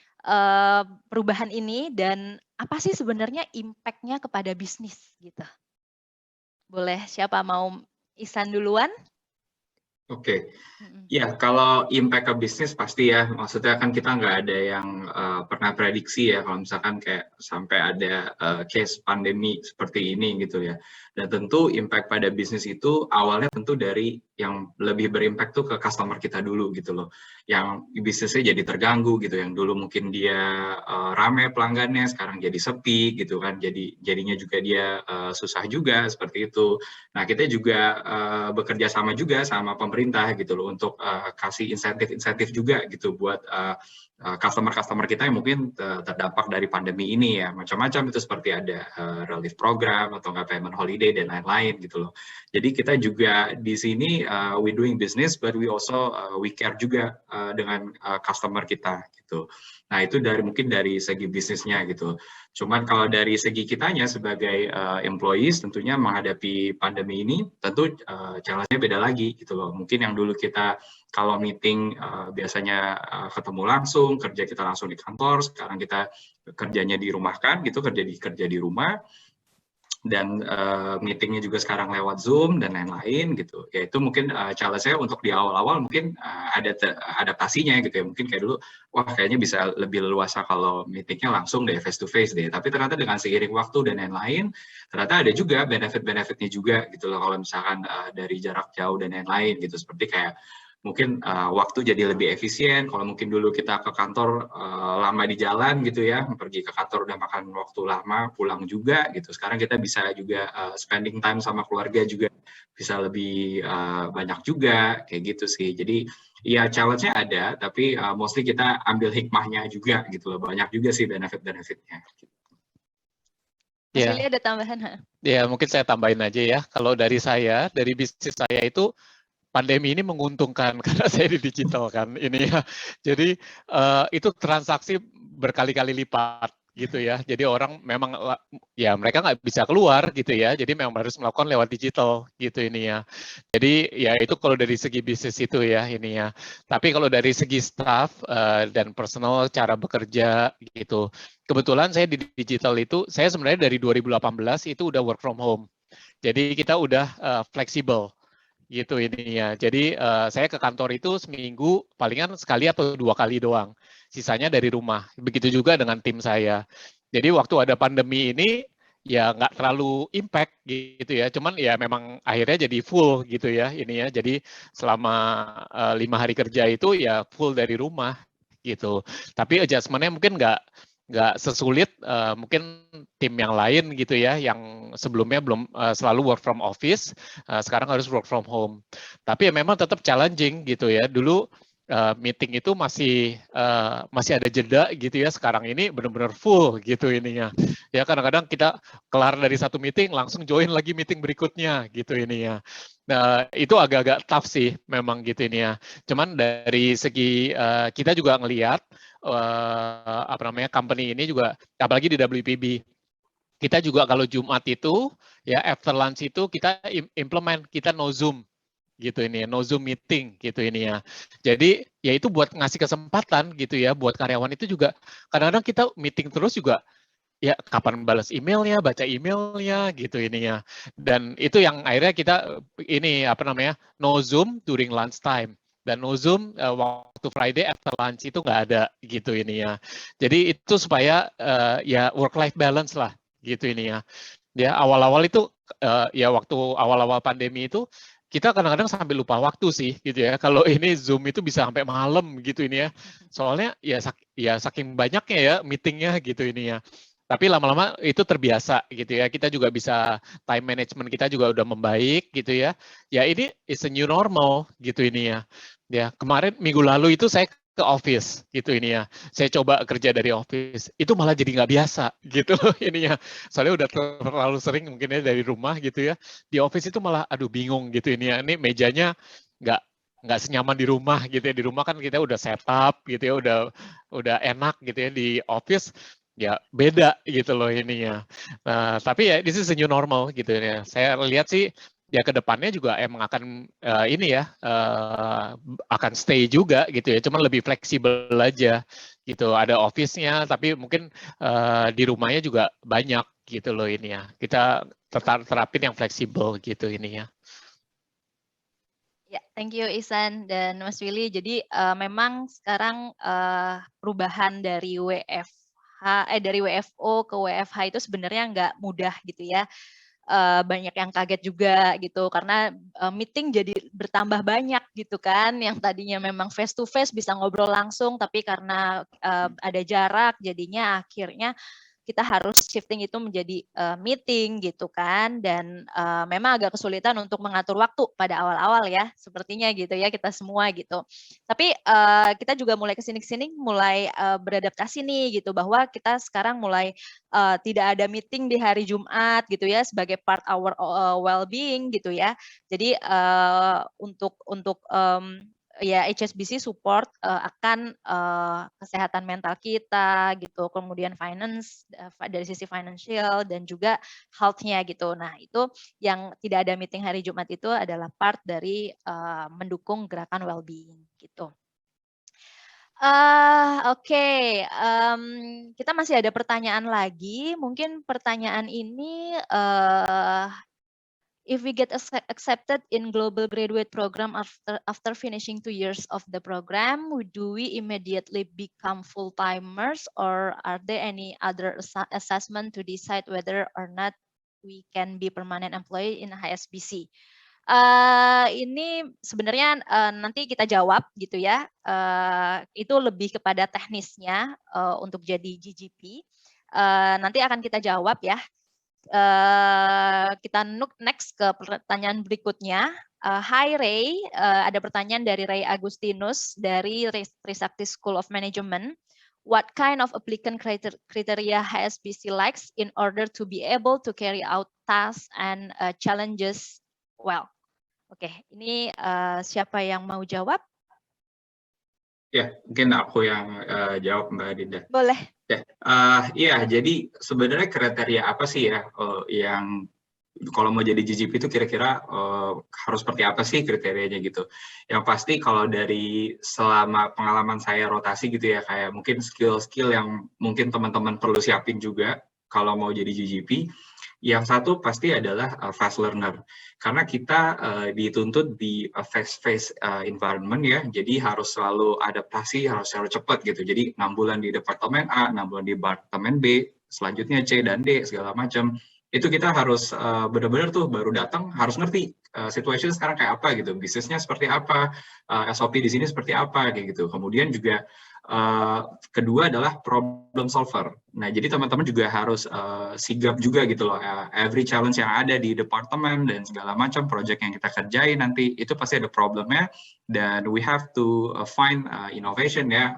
perubahan ini, dan apa sih sebenarnya impact-nya kepada bisnis gitu? Boleh, siapa mau? Ihsan duluan? Oke. Ya, kalau impact ke bisnis pasti ya, maksudnya kan kita nggak ada yang pernah prediksi ya, kalau misalkan kayak sampai ada case pandemi seperti ini gitu ya. Dan tentu impact pada bisnis itu awalnya tentu dari yang lebih berimpact tuh ke customer kita dulu gitu loh. Yang bisnisnya jadi terganggu gitu, yang dulu mungkin dia rame pelanggannya, sekarang jadi sepi gitu kan, jadinya juga dia susah juga seperti itu. Nah, kita juga bekerja sama juga sama pemerintah gitu loh untuk kasih insentif-insentif juga gitu buat customer-customer kita yang mungkin terdampak dari pandemi ini ya, macam-macam itu seperti ada relief program atau nggak payment holiday dan lain-lain gitu loh. Jadi kita juga di sini we doing business but we also we care juga dengan customer kita gitu. Nah itu mungkin dari segi bisnisnya gitu. Cuman kalau dari segi kitanya sebagai employees tentunya menghadapi pandemi ini tentu challenge-nya beda lagi gitu loh. Mungkin yang dulu kita kalau meeting biasanya ketemu langsung, kerja kita langsung di kantor, sekarang kita kerjanya dirumahkan gitu, kerja di rumah, dan meetingnya juga sekarang lewat Zoom dan lain-lain gitu. Ya itu mungkin challenge-nya untuk di awal-awal mungkin ada adaptasinya gitu ya. Mungkin kayak dulu, wah kayaknya bisa lebih leluasa kalau meetingnya langsung deh, face to face deh. Tapi ternyata dengan seiring waktu dan lain-lain, ternyata ada juga benefit-benefitnya juga gitu loh. Kalau misalkan dari jarak jauh dan lain-lain gitu. Seperti kayak mungkin waktu jadi lebih efisien. Kalau mungkin dulu kita ke kantor lama di jalan gitu ya, pergi ke kantor udah makan waktu lama, pulang juga gitu. Sekarang kita bisa juga spending time sama keluarga juga bisa lebih banyak juga, kayak gitu sih. Jadi ya challenge-nya ada, tapi mostly kita ambil hikmahnya juga gitu loh. Banyak juga sih benefit-benefitnya. Mas Willy ada tambahan? Ya mungkin saya tambahin aja ya. Kalau dari saya, dari bisnis saya itu pandemi ini menguntungkan karena saya di digital kan ini ya. Jadi itu transaksi berkali-kali lipat gitu ya. Jadi orang memang ya mereka nggak bisa keluar gitu ya. Jadi memang harus melakukan lewat digital gitu ini ya. Jadi ya itu kalau dari segi bisnis itu ya ini ya. Tapi kalau dari segi staff dan personal cara bekerja gitu. Kebetulan saya di digital itu saya sebenarnya dari 2018 itu udah work from home. Jadi kita udah fleksibel gitu ini ya. Jadi saya ke kantor itu seminggu palingan sekali atau 2 kali doang. Sisanya dari rumah. Begitu juga dengan tim saya. Jadi waktu ada pandemi ini ya nggak terlalu impact gitu ya. Cuman ya memang akhirnya jadi full gitu ya ini ya. Jadi selama 5 hari kerja itu ya full dari rumah gitu. Tapi adjustment-nya mungkin nggak sesulit mungkin tim yang lain gitu ya, yang sebelumnya belum selalu work from office, sekarang harus work from home. Tapi ya memang tetap challenging gitu ya. Dulu meeting itu masih ada jeda gitu ya. Sekarang ini benar-benar full gitu ininya. Ya kadang-kadang kita kelar dari satu meeting langsung join lagi meeting berikutnya gitu ini ya. Nah, itu agak-agak tough sih memang gitu ini ya. Cuman dari segi kita juga ngelihat company ini juga apalagi di WPB kita juga kalau Jumat itu ya after lunch itu kita implement kita no Zoom gitu ini ya, no Zoom meeting gitu ini ya. Jadi ya itu buat ngasih kesempatan gitu ya buat karyawan itu juga kadang-kadang kita meeting terus juga ya kapan balas emailnya, baca emailnya gitu ini ya. Dan itu yang akhirnya kita ini no Zoom during lunch time. Dan no Zoom waktu Friday after lunch itu nggak ada gitu ini ya. Jadi itu supaya ya work life balance lah gitu ini ya. Ya awal-awal itu ya waktu awal-awal pandemi itu kita kadang-kadang sampai lupa waktu sih gitu ya. Kalau ini Zoom itu bisa sampai malam gitu ini ya. Soalnya ya saking banyaknya ya meetingnya gitu ini ya. Tapi lama-lama itu terbiasa gitu ya. Kita juga bisa time management kita juga udah membaik gitu ya. Ya ini is a new normal gitu ini ya. Ya kemarin minggu lalu itu saya ke office gitu ini ya. Saya coba kerja dari office. Itu malah jadi nggak biasa gitu ini ya. Soalnya udah terlalu sering mungkin ya dari rumah gitu ya. Di office itu malah aduh bingung gitu ini ya. Ini mejanya nggak senyaman di rumah gitu ya. Di rumah kan kita udah setup gitu ya. Udah enak gitu ya. Di office ya beda gitu loh ininya. Nah, tapi ya this is a new normal gitu ya. Saya lihat sih ya ke depannya juga emang akan ini ya akan stay juga gitu ya. Cuman lebih fleksibel aja gitu. Ada office-nya tapi mungkin di rumahnya juga banyak gitu loh ini ya. Kita terapin yang fleksibel gitu ini ya. Ya, thank you Ihsan dan Mas Willy. Jadi memang sekarang perubahan dari dari WFO ke WFH itu sebenarnya nggak mudah gitu ya. banyak yang kaget juga gitu karena meeting jadi bertambah banyak gitu kan, yang tadinya memang face to face bisa ngobrol langsung tapi karena ada jarak jadinya akhirnya kita harus shifting itu menjadi meeting gitu kan, dan memang agak kesulitan untuk mengatur waktu pada awal-awal ya sepertinya gitu ya kita semua gitu. Tapi kita juga mulai kesini mulai beradaptasi nih gitu bahwa kita sekarang mulai tidak ada meeting di hari Jumat gitu ya sebagai part our well-being gitu ya. Jadi untuk ya HSBC support akan kesehatan mental kita gitu, kemudian finance dari sisi financial dan juga health-nya gitu. Nah itu yang tidak ada meeting hari Jumat itu adalah part dari mendukung gerakan well-being gitu. Oke, kita masih ada pertanyaan lagi. Mungkin pertanyaan ini if we get accepted in global graduate program after finishing 2 years of the program, do we immediately become full-timers or are there any other assessment to decide whether or not we can be permanent employee in HSBC? Ini sebenarnya nanti kita jawab gitu ya. Itu lebih kepada teknisnya untuk jadi GGP. Nanti akan kita jawab ya. Kita next ke pertanyaan berikutnya. Hi Ray, ada pertanyaan dari Ray Agustinus dari Trisakti School of Management. What kind of applicant criteria HSBC likes in order to be able to carry out tasks and challenges well? Oke, ini siapa yang mau jawab? Ya, mungkin aku yang jawab Mbak Dinda. Boleh. Iya, jadi sebenarnya kriteria apa sih ya yang kalau mau jadi GGP itu kira-kira harus seperti apa sih kriterianya gitu. Yang pasti kalau dari selama pengalaman saya rotasi gitu ya, kayak mungkin skill-skill yang mungkin teman-teman perlu siapin juga kalau mau jadi GGP. Yang satu pasti adalah fast learner, karena kita dituntut di fast-paced environment ya, jadi harus selalu adaptasi, harus selalu cepat gitu. Jadi 6 bulan di departemen A, 6 bulan di departemen B, selanjutnya C dan D segala macam. Itu kita harus benar-benar tuh baru datang harus ngerti situation sekarang kayak apa gitu, bisnisnya seperti apa, SOP di sini seperti apa kayak gitu. Kemudian juga kedua adalah problem solver. Nah, jadi teman-teman juga harus sigap juga gitu loh. Every challenge yang ada di departemen dan segala macam project yang kita kerjain nanti itu pasti ada problemnya dan we have to find innovation ya.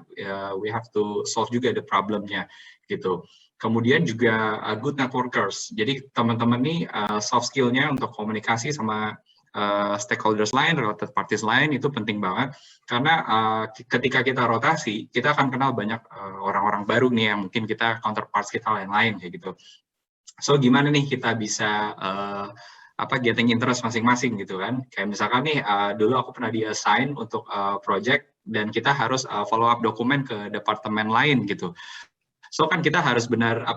We have to solve juga the problemnya gitu. Kemudian juga good networkers. Jadi teman-teman nih soft skill-nya untuk komunikasi sama stakeholders lain, related parties lain itu penting banget karena ketika kita rotasi kita akan kenal banyak orang-orang baru nih yang mungkin kita counterparts kita lain-lain kayak gitu. So gimana nih kita bisa getting interest masing-masing gitu kan? Kayak misalkan nih dulu aku pernah di-assign untuk project dan kita harus follow up dokumen ke departemen lain gitu. So kan kita harus benar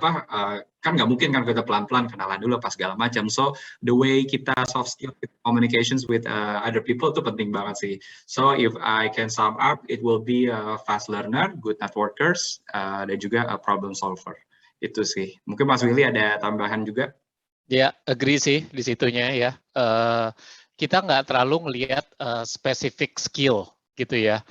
kan nggak mungkin kan kita pelan-pelan kenalan dulu pas segala macam. So the way kita soft skill communications with other people itu penting banget sih. So if I can sum up, it will be a fast learner, good networkers, dan juga a problem solver. Itu sih. Mungkin Mas Willy ada tambahan juga? Ya, agree sih di situnya ya. Kita nggak terlalu ngelihat specific skill gitu ya.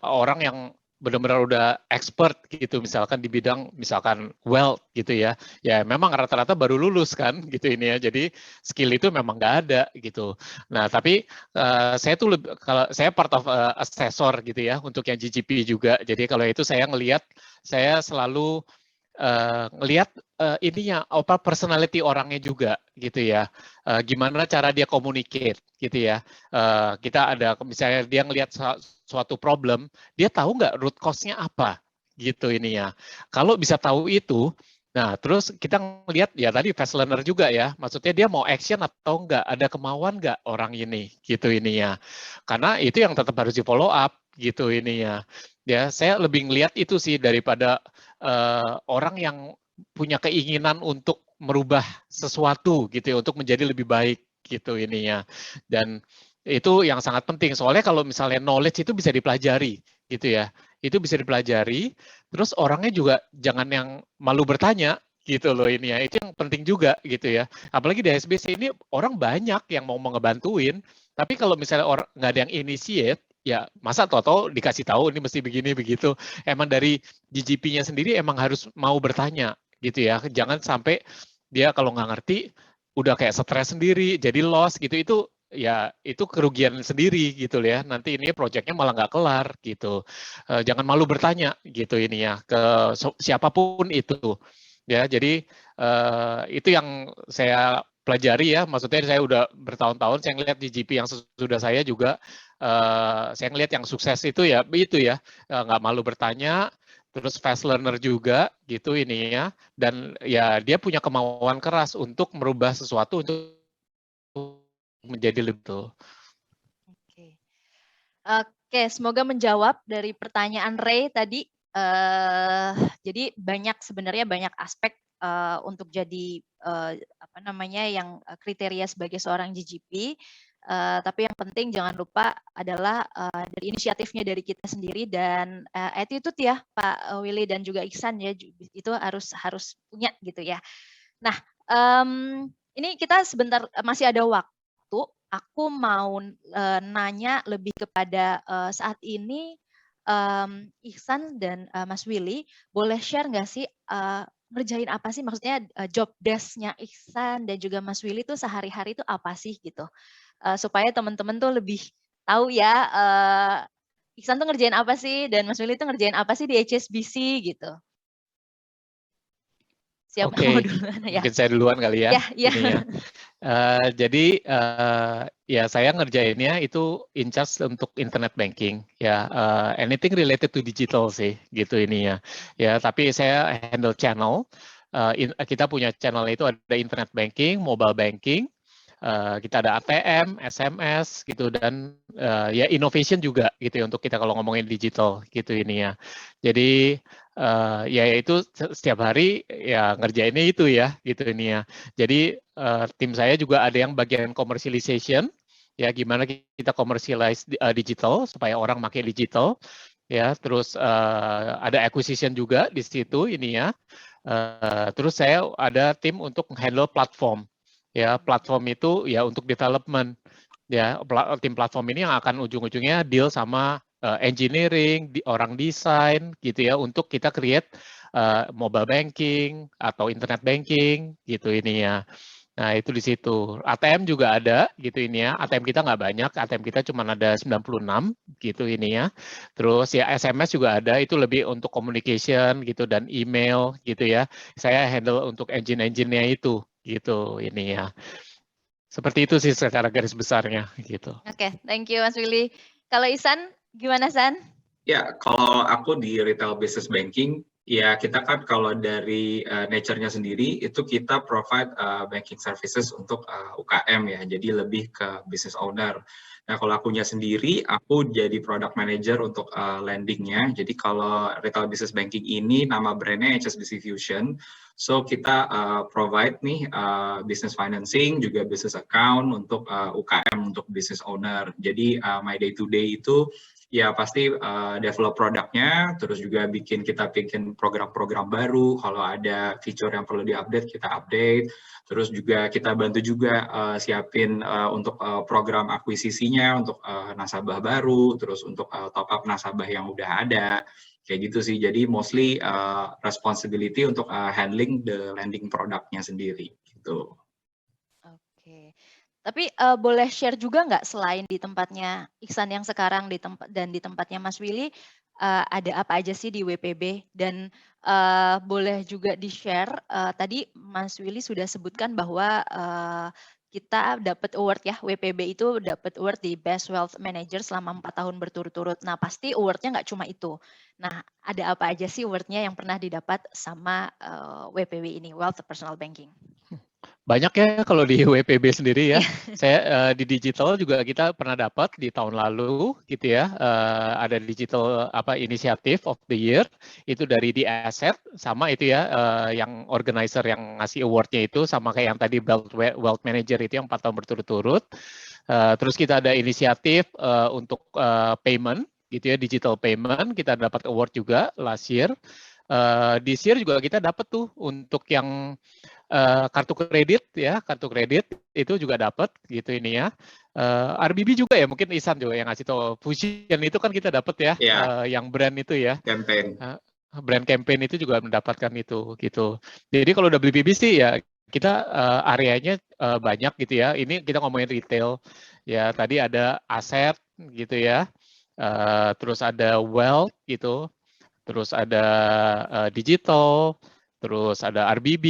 Orang yang benar-benar udah expert gitu, misalkan di bidang misalkan wealth gitu ya, ya memang rata-rata baru lulus kan gitu ini ya, jadi skill itu memang nggak ada gitu. Nah tapi saya tuh kalau saya part of assessor gitu ya untuk yang GGP juga, jadi kalau itu saya ngelihat, saya selalu ngelihat ininya apa personality orangnya juga gitu ya, gimana cara dia communicate gitu ya. Kita ada misalnya dia ngelihat suatu problem, dia tahu nggak root cause-nya apa gitu ini ya. Kalau bisa tahu itu, nah terus kita ngelihat ya tadi fast learner juga ya, maksudnya dia mau action atau nggak, ada kemauan nggak orang ini gitu ini ya. Karena itu yang tetap harus di follow up gitu ini ya. Ya saya lebih ngelihat itu sih daripada orang yang punya keinginan untuk merubah sesuatu gitu ya, untuk menjadi lebih baik gitu ininya. Dan itu yang sangat penting, soalnya kalau misalnya knowledge itu bisa dipelajari gitu ya, itu bisa dipelajari, terus orangnya juga jangan yang malu bertanya gitu loh ini ya. Itu yang penting juga gitu ya. Apalagi di HSBC ini orang banyak yang mau ngebantuin, tapi kalau misalnya orang nggak ada yang initiate, ya masa tau-tau dikasih tahu ini mesti begini begitu. Emang dari GGP-nya sendiri emang harus mau bertanya gitu ya. Jangan sampai dia kalau nggak ngerti udah kayak stres sendiri, jadi loss gitu. Itu ya itu kerugian sendiri gitu ya. Nanti ini proyeknya malah nggak kelar gitu. Jangan malu bertanya gitu ini ya ke siapapun itu. Ya, jadi itu yang saya pelajari ya. Maksudnya saya udah bertahun-tahun saya ngelihat di GP yang sesudah saya juga saya ngelihat yang sukses itu ya nggak malu bertanya, terus fast learner juga gitu ini ya, dan ya dia punya kemauan keras untuk merubah sesuatu untuk menjadi lebih tuh. Oke, semoga menjawab dari pertanyaan Ray tadi. Jadi sebenarnya banyak aspek untuk jadi yang kriteria sebagai seorang GGP. Tapi yang penting jangan lupa adalah dari inisiatifnya dari kita sendiri dan attitude ya Pak Willy dan juga Iksan ya, itu harus punya gitu ya. Nah, ini kita sebentar masih ada waktu. Aku mau nanya lebih kepada saat ini Iksan dan Mas Willy, boleh share nggak sih ngerjain apa sih? Maksudnya job desk-nya Iksan dan juga Mas Willy tuh sehari-hari itu apa sih gitu? Supaya teman-teman tuh lebih tahu ya Iksan tuh ngerjain apa sih dan Mas Willy tuh ngerjain apa sih di HSBC gitu. Siapa mau duluan ya? Mungkin saya duluan kali ya. Ya. Jadi ya saya ngerjainnya itu in charge untuk internet banking ya, anything related to digital sih gitu ini ya. Ya tapi saya handle channel. Kita punya channel itu ada internet banking, mobile banking. Kita ada ATM, SMS gitu dan ya innovation juga gitu ya untuk kita kalau ngomongin digital gitu ini ya. Jadi ya itu setiap hari ya ngerjainnya itu ya gitu ini ya. Jadi tim saya juga ada yang bagian commercialization ya, gimana kita commercialize digital supaya orang pakai digital ya. Terus ada acquisition juga di situ ini ya. Terus saya ada tim untuk handle platform. Ya, platform itu ya untuk development. Ya, tim platform ini yang akan ujung-ujungnya deal sama engineering, orang desain gitu ya untuk kita create mobile banking atau internet banking gitu ini ya. Nah, itu di situ. ATM juga ada gitu ini ya. ATM kita nggak banyak, ATM kita cuma ada 96 gitu ini ya. Terus ya SMS juga ada, itu lebih untuk communication gitu dan email gitu ya. Saya handle untuk engine-nya itu gitu ini ya. Seperti itu sih secara garis besarnya gitu. Oke, thank you Mas Willy. Kalau Isan gimana San? Ya, kalau aku di retail business banking, ya kita kan kalau dari nature-nya sendiri itu kita provide banking services untuk UKM ya, jadi lebih ke business owner. Nah, kalau akunya sendiri, aku jadi product manager untuk lending-nya. Jadi kalau retail business banking ini nama brandnya HSBC Fusion. So kita provide nih business financing, juga business account untuk UKM, untuk business owner. Jadi my day to day itu ya pasti develop produknya, terus juga kita bikin program-program baru, kalau ada feature yang perlu diupdate, kita update, terus juga kita bantu juga siapin untuk program akuisisinya, untuk nasabah baru, terus untuk top up nasabah yang udah ada, kayak gitu sih. Jadi mostly responsibility untuk handling the lending produknya sendiri, gitu. Oke. Tapi boleh share juga nggak selain di tempatnya Iksan yang sekarang dan di tempatnya Mas Willy, ada apa aja sih di WPB? Dan boleh juga di-share, tadi Mas Willy sudah sebutkan bahwa kita dapat award ya, WPB itu dapat award di Best Wealth Manager selama 4 tahun berturut-turut. Nah pasti awardnya nggak cuma itu. Nah ada apa aja sih awardnya yang pernah didapat sama WPB ini, Wealth Personal Banking? Banyak ya kalau di WPB sendiri ya. Saya di digital juga kita pernah dapat di tahun lalu gitu ya. Ada digital inisiatif of the year itu dari di Asset, sama itu ya yang organizer yang ngasih awardnya itu sama kayak yang tadi Wealth Manager itu yang 4 tahun berturut-turut. Terus kita ada inisiatif untuk payment gitu ya, digital payment, kita dapat award juga last year. This year juga kita dapat tuh untuk yang kartu kredit ya, kartu kredit itu juga dapat gitu ini ya. RBB juga ya, mungkin Ihsan juga yang ngasih tahu. Fusion itu kan kita dapat ya, yang brand itu ya. Campaign. Brand campaign itu juga mendapatkan itu gitu. Jadi kalau WPB sih ya kita areanya banyak gitu ya. Ini kita ngomongin retail ya. Tadi ada aset gitu ya. Terus ada wealth gitu. Terus ada digital. Terus ada RBB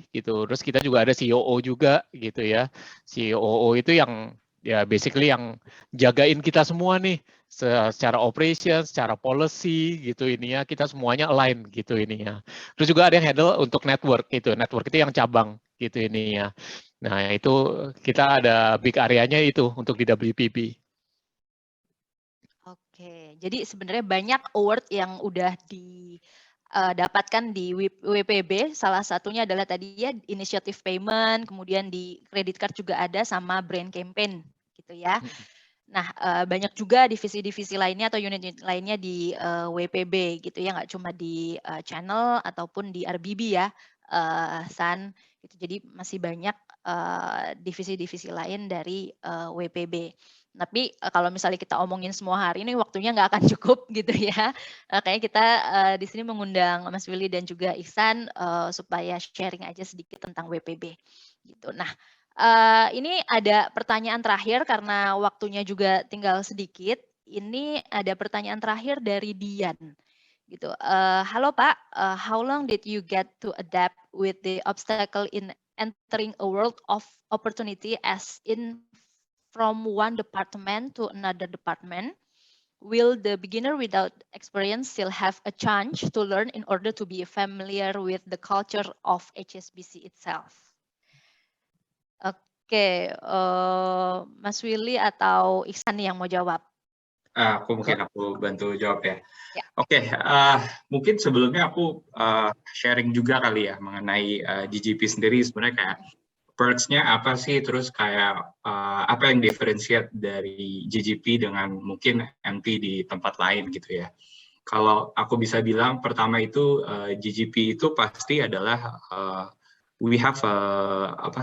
gitu. Terus kita juga ada COO juga gitu ya. COO itu yang ya basically yang jagain kita semua nih secara operation, secara policy gitu ini ya. Kita semuanya align gitu ini ya. Terus juga ada yang handle untuk network gitu. Network itu yang cabang gitu ini ya. Nah, itu kita ada big areanya itu untuk di WPB. Oke, jadi sebenarnya banyak award yang udah dapatkan di WPB, salah satunya adalah tadi ya initiative payment, kemudian di credit card juga ada sama brand campaign gitu ya. Nah, banyak juga divisi-divisi lainnya atau unit-unit lainnya di WPB gitu ya, nggak cuma di channel ataupun di RBB ya, San. Gitu. Jadi masih banyak divisi-divisi lain dari WPB. Tapi kalau misalnya kita omongin semua hari ini waktunya nggak akan cukup gitu ya. Kayaknya kita di sini mengundang Mas Willy dan juga Ihsan supaya sharing aja sedikit tentang WPB gitu. Nah, ini ada pertanyaan terakhir karena waktunya juga tinggal sedikit. Ini ada pertanyaan terakhir dari Dian gitu. Halo Pak, how long did you get to adapt with the obstacle in entering a world of opportunity as in from one department to another department? Will the beginner without experience still have a chance to learn in order to be familiar with the culture of HSBC itself? Oke, Mas Willy atau Ihsan yang mau jawab? Aku bantu jawab ya. Oke, mungkin sebelumnya aku sharing juga kali ya mengenai GGP sendiri sebenarnya kayak perks-nya apa sih, terus kayak apa yang differentiate dari GGP dengan mungkin MT di tempat lain gitu ya. Kalau aku bisa bilang pertama itu GGP itu pasti adalah we have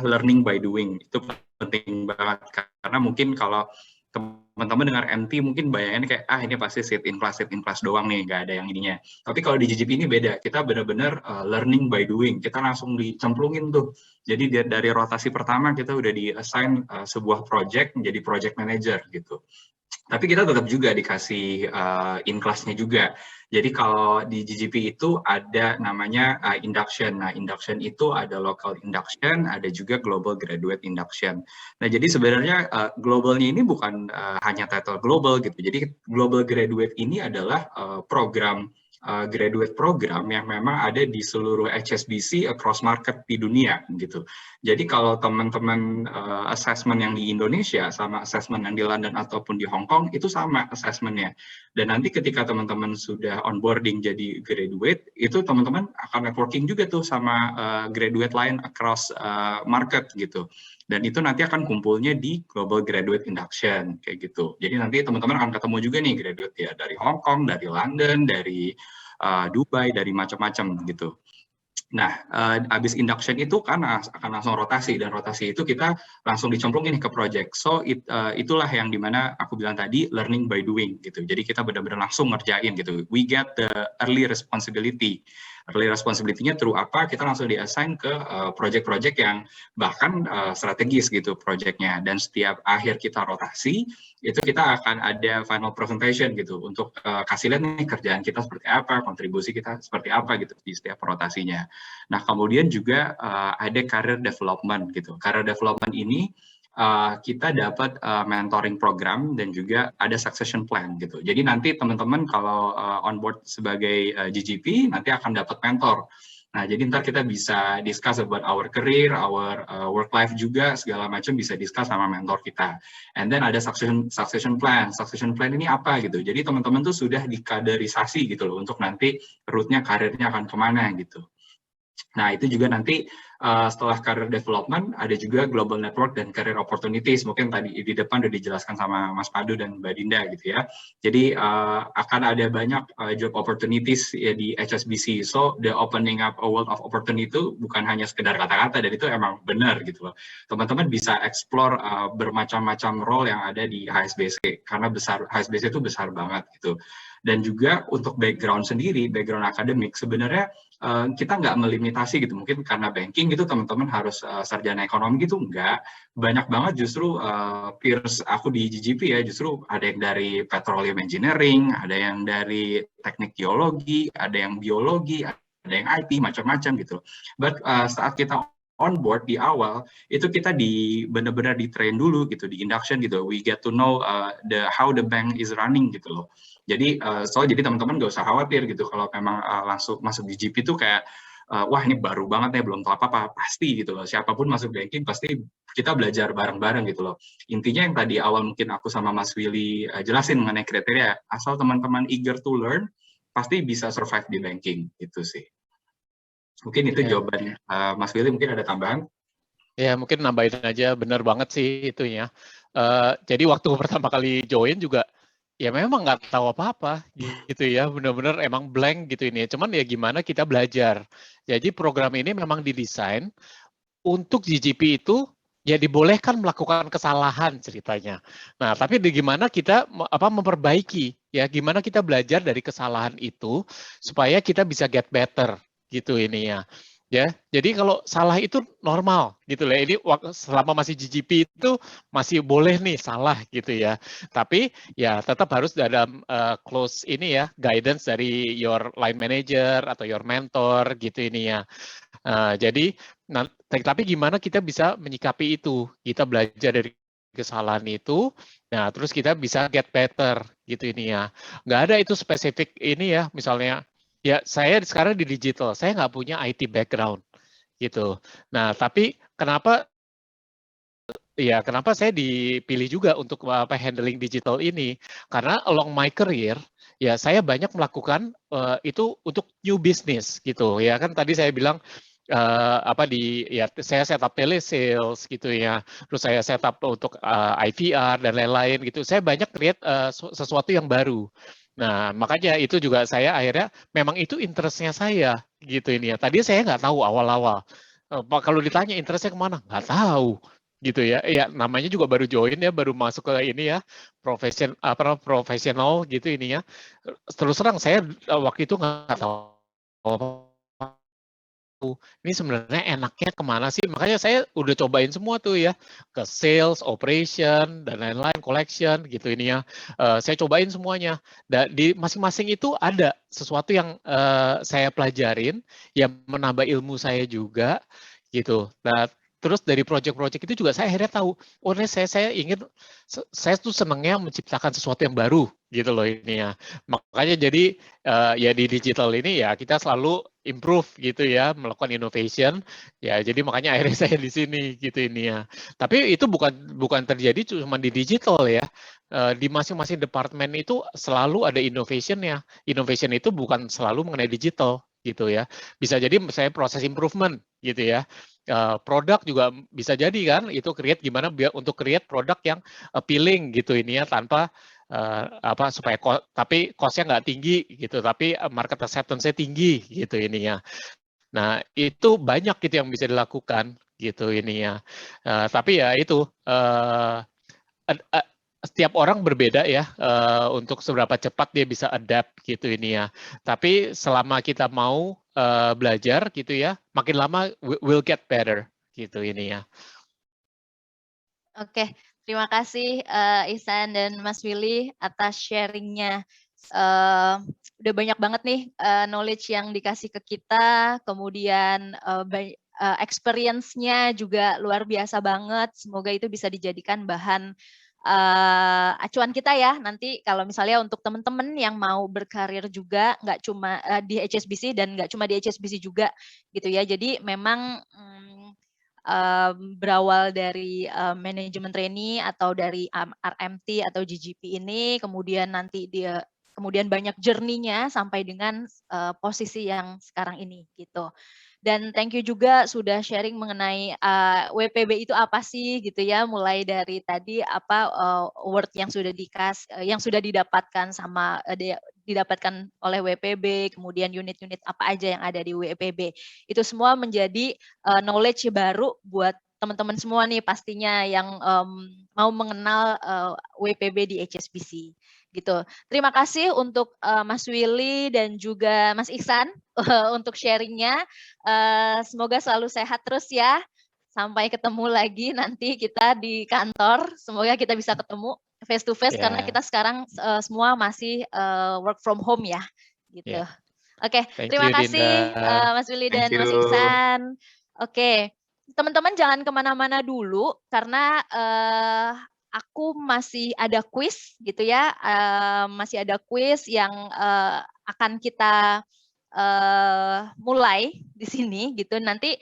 learning by doing. Itu penting banget karena mungkin kalau teman-teman dengar MT mungkin bayangannya kayak ini pasti sit in class doang nih, nggak ada yang ininya. Tapi kalau di GGP ini beda, kita benar-benar learning by doing. Kita langsung dicemplungin tuh. Jadi dari rotasi pertama kita udah di-assign sebuah project menjadi project manager gitu. Tapi kita tetap juga dikasih in class-nya juga. Jadi kalau di GGP itu ada namanya induction. Nah, induction itu ada local induction, ada juga global graduate induction. Nah, jadi sebenarnya globalnya ini bukan hanya title global gitu. Jadi global graduate ini adalah program graduate program yang memang ada di seluruh HSBC across market di dunia gitu. Jadi kalau teman-teman assessment yang di Indonesia sama assessment yang di London ataupun di Hong Kong itu sama assessmentnya. Dan nanti ketika teman-teman sudah onboarding jadi graduate, itu teman-teman akan networking juga tuh sama graduate lain across market gitu. Dan itu nanti akan kumpulnya di Global Graduate Induction kayak gitu. Jadi nanti teman-teman akan ketemu juga nih graduate ya dari Hong Kong, dari London, dari Dubai, dari macam-macam gitu. Nah, habis induction itu kan akan langsung rotasi, dan rotasi itu kita langsung dicemplungin ke project. So, itulah yang dimana aku bilang tadi, learning by doing gitu. Jadi kita benar-benar langsung ngerjain gitu. We get the early responsibility. Early responsibility-nya through apa? Kita langsung di-assign ke project-project yang bahkan strategis gitu project-nya. Dan setiap akhir kita rotasi, itu kita akan ada final presentation gitu untuk kasih lihat nih kerjaan kita seperti apa, kontribusi kita seperti apa gitu di setiap rotasinya. Nah, kemudian juga ada career development gitu. Career development ini kita dapat mentoring program dan juga ada succession plan gitu. Jadi nanti teman-teman kalau on board sebagai GGP nanti akan dapat mentor. Nah, jadi ntar kita bisa discuss about our career, our work life juga, segala macam bisa discuss sama mentor kita. And then ada succession plan. Succession plan ini apa gitu. Jadi teman-teman tuh sudah dikaderisasi gitu loh untuk nanti route-nya, karirnya akan kemana gitu. Nah, itu juga nanti setelah career development, ada juga global network dan career opportunities. Mungkin tadi di depan udah dijelaskan sama Mas Padu dan Mbak Dinda gitu ya. Jadi akan ada banyak job opportunities ya di HSBC. So the opening up a world of opportunity itu bukan hanya sekedar kata-kata, dan itu emang benar gitu loh. Teman-teman bisa explore bermacam-macam role yang ada di HSBC karena HSBC itu besar banget gitu. Dan juga untuk background sendiri, background akademik sebenarnya kita nggak melimitasi gitu, mungkin karena banking gitu teman-teman harus sarjana ekonomi gitu, enggak. Banyak banget justru peers aku di GGP ya, justru ada yang dari petroleum engineering, ada yang dari teknik geologi, ada yang biologi, ada yang IT, macam-macam gitu. But saat kita on board di awal, itu kita benar-benar di train dulu gitu, di induction gitu, we get to know how the bank is running gitu loh. Jadi jadi teman-teman nggak usah khawatir gitu kalau memang langsung masuk di GP itu kayak wah ini baru banget ya, belum tahu apa-apa, pasti gitu loh. Siapapun masuk banking pasti kita belajar bareng-bareng gitu loh. Intinya yang tadi awal mungkin aku sama Mas Willy jelasin mengenai kriteria, asal teman-teman eager to learn, pasti bisa survive di banking gitu sih. Mungkin itu jawaban Mas Willy, mungkin ada tambahan? Ya mungkin nambahin aja, benar banget sih itunya. Jadi waktu pertama kali join juga ya memang nggak tahu apa-apa gitu ya, benar-benar emang blank gitu ini. Cuman ya gimana kita belajar. Jadi program ini memang didesain untuk GGP itu ya dibolehkan melakukan kesalahan ceritanya. Nah, tapi gimana kita memperbaiki ya, gimana kita belajar dari kesalahan itu supaya kita bisa get better gitu ini ya. Ya, jadi kalau salah itu normal gitu lah. Ini selama masih GGP itu masih boleh nih salah gitu ya. Tapi ya tetap harus dalam close ini ya, guidance dari your line manager atau your mentor gitu ini ya. Jadi, tapi gimana kita bisa menyikapi itu? Kita belajar dari kesalahan itu, nah terus kita bisa get better gitu ini ya. Nggak ada itu spesifik ini ya, misalnya ya saya sekarang di digital, saya nggak punya IT background gitu. Nah tapi kenapa saya dipilih juga untuk handling digital ini? Karena along my career ya saya banyak melakukan itu untuk new business gitu ya, kan tadi saya bilang saya setup telesales gitu ya, terus saya setup untuk IVR dan lain-lain gitu. Saya banyak create sesuatu yang baru. Nah, makanya itu juga saya akhirnya memang itu interest-nya saya gitu ini ya. Tadi saya nggak tahu awal-awal. Kalau ditanya interest-nya kemana, nggak tahu gitu ya. Ya namanya juga baru join ya, baru masuk ke ini ya, profesional gitu ini ya. Terus terang saya waktu itu nggak tahu ini sebenarnya enaknya kemana sih? Makanya saya udah cobain semua tuh ya, ke sales, operation, dan lain-lain, collection gitu ini ya. Saya cobain semuanya. Dan di masing-masing itu ada sesuatu yang saya pelajarin, yang menambah ilmu saya juga gitu. Nah, terus dari project-project itu juga saya akhirnya tahu, oh ini saya tuh senangnya menciptakan sesuatu yang baru gitu loh ini ya. Makanya jadi ya di digital ini ya kita selalu improve gitu ya, melakukan innovation. Ya jadi makanya akhirnya saya di sini gitu ini ya. Tapi itu bukan terjadi cuma di digital ya. Di masing-masing departemen itu selalu ada innovation-nya. Innovation itu bukan selalu mengenai digital gitu ya. Bisa jadi saya proses improvement gitu ya. Produk juga bisa jadi kan itu gimana biar untuk create produk yang appealing gitu ini ya, tanpa supaya tapi cost-nya nggak tinggi gitu, tapi market acceptance-nya tinggi gitu ini ya. Nah itu banyak gitu yang bisa dilakukan gitu ini ya. Tapi ya itu setiap orang berbeda ya untuk seberapa cepat dia bisa adapt gitu ini ya. Tapi selama kita mau belajar gitu ya, makin lama will get better gitu ini ya. Oke, terima kasih Ihsan dan Mas Willy atas sharingnya. Udah banyak banget nih knowledge yang dikasih ke kita, kemudian experience-nya juga luar biasa banget. Semoga itu bisa dijadikan bahan acuan kita ya nanti kalau misalnya untuk teman-teman yang mau berkarir juga nggak cuma di HSBC dan nggak cuma di HSBC juga gitu ya. Jadi memang berawal dari manajemen trainee atau dari RMT atau GGP ini, kemudian nanti kemudian banyak journey-nya sampai dengan posisi yang sekarang ini gitu. Dan thank you juga sudah sharing mengenai WPB itu apa sih gitu ya, mulai dari tadi apa word yang sudah yang sudah didapatkan sama didapatkan oleh WPB, kemudian unit-unit apa aja yang ada di WPB. Itu semua menjadi knowledge baru buat teman-teman semua nih pastinya yang mau mengenal WPB di HSBC. Gitu. Terima kasih untuk Mas Willy dan juga Mas Ihsan untuk sharingnya. Semoga selalu sehat terus ya. Sampai ketemu lagi nanti kita di kantor. Semoga kita bisa ketemu face to face karena kita sekarang semua masih work from home ya. Gitu. Oke, terima kasih Mas Willy dan Mas Ihsan. Oke, teman-teman jangan kemana-mana dulu karena aku masih ada quiz gitu ya, masih ada quiz yang akan kita mulai di sini gitu. Nanti